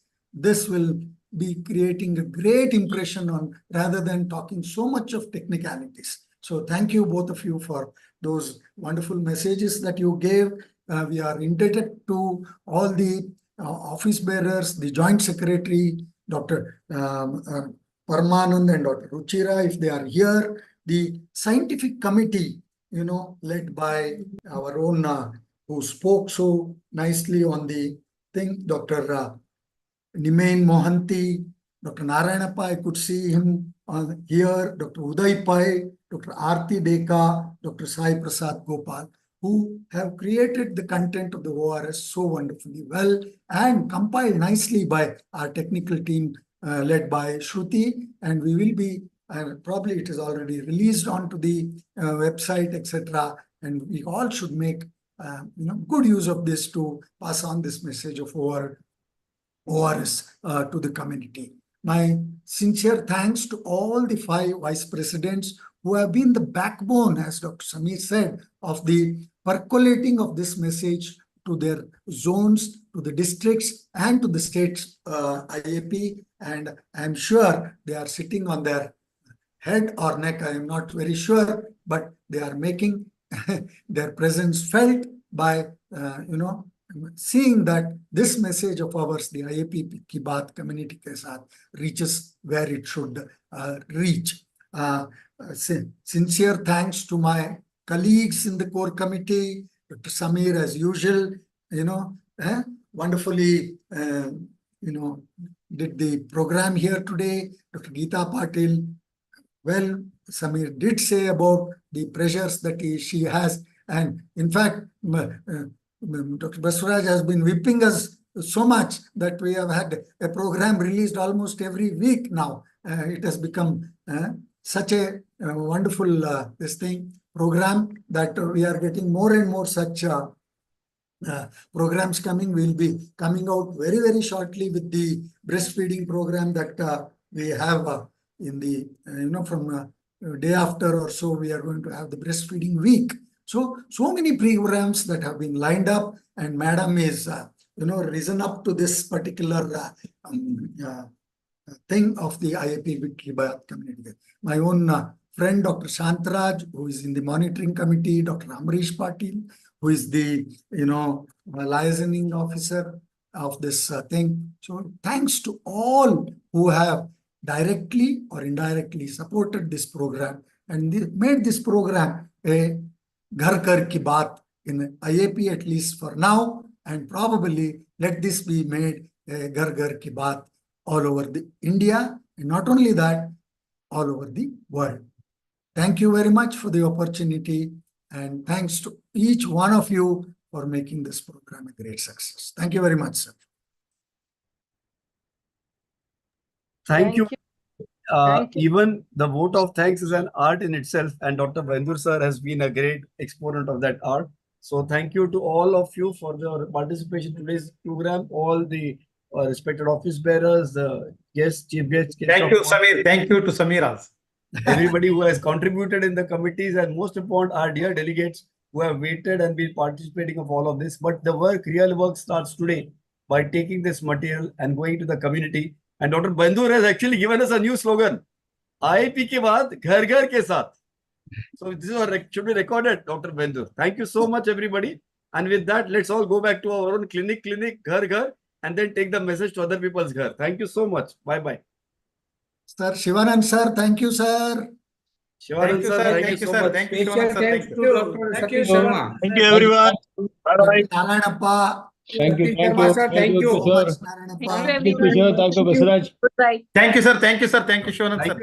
will be creating a great impression on rather than talking so much of technicalities. So thank you both of you for those wonderful messages that you gave. We are indebted to all the office bearers, the Joint Secretary, Dr. Parmanand and Dr. Ruchira, if they are here, the scientific committee, led by our own, who spoke so nicely on the thing, Dr. Nimain Mohanty, Dr. Narayanappa, I could see him here, Dr. Uday Pai, Dr. Aarti Deka, Dr. Sai Prasad Gopal, who have created the content of the ORS so wonderfully well and compiled nicely by our technical team led by Shruti, and we will be probably it is already released onto the website, etc. And we all should make good use of this to pass on this message of ORS to the community. My sincere thanks to all the 5 vice presidents who have been the backbone, as Dr. Samir said, of the percolating of this message to their zones, to the districts, and to the states IAP. And I'm sure they are sitting on their head or neck, I am not very sure, but they are making their presence felt by, seeing that this message of ours, the IAP Ki Baat Community Ke Saath, reaches where it should reach. Sincere thanks to my colleagues in the core committee, Dr. Samir, as usual, wonderfully, did the program here today. Dr. Geeta Patil, well Samir did say about the pressures that she has. And in fact, Dr. Basavaraj has been whipping us so much that we have had a program released almost every week now. It has become such a wonderful this thing program that we are getting more and more such programs coming. Will be coming out very, very shortly with the breastfeeding program that we have in the, from day after or so, we are going to have the breastfeeding week. So many programs that have been lined up, and Madam is, risen up to this particular thing of the IAP with Kibat community. My own friend, Dr. Shantaraj, who is in the monitoring committee, Dr. Amrish Patil, who is the, liaising officer of this thing. So thanks to all who have directly or indirectly supported this program and made this program a ghar ki baat in IAP, at least for now, and probably let this be made a ghar ki baat all over the India, and not only that, all over the world. Thank you very much for the opportunity, and thanks to each one of you for making this program a great success. Thank you very much, sir. Thank you. Even the vote of thanks is an art in itself, and Dr. Bendur sir has been a great exponent of that art. So thank you to all of you for your participation in today's program, all the respected office bearers, the guests, chief guests. Thank you, Samir. Thank you to Samiras. Everybody who has contributed in the committees, and most important, our dear delegates who have waited and been participating of all of this. But the real work starts today by taking this material and going to the community. And Dr. Bendur has actually given us a new slogan, IAP ke baad ghar ghar ke saath. So this should be recorded, Dr. Bendur. Thank you so much, everybody. And with that, let's all go back to our own clinic, ghar ghar, and then take the message to other people's ghar. Thank you so much. Bye-bye. Sir, Shivanand sir, thank you, sir. Shivanand sir, thank you so much. Thank you, Shivanand sir. Thank you. Thank you, Sharma. Thank you, everyone. Bye-bye. Naranappa. Thank you, Thank you, sir. Thank you. sir. Naranappa. Thank you, sir. Dr. Basaraj. Thank you, sir. Thank you, sir. Thank you, Shivanand sir.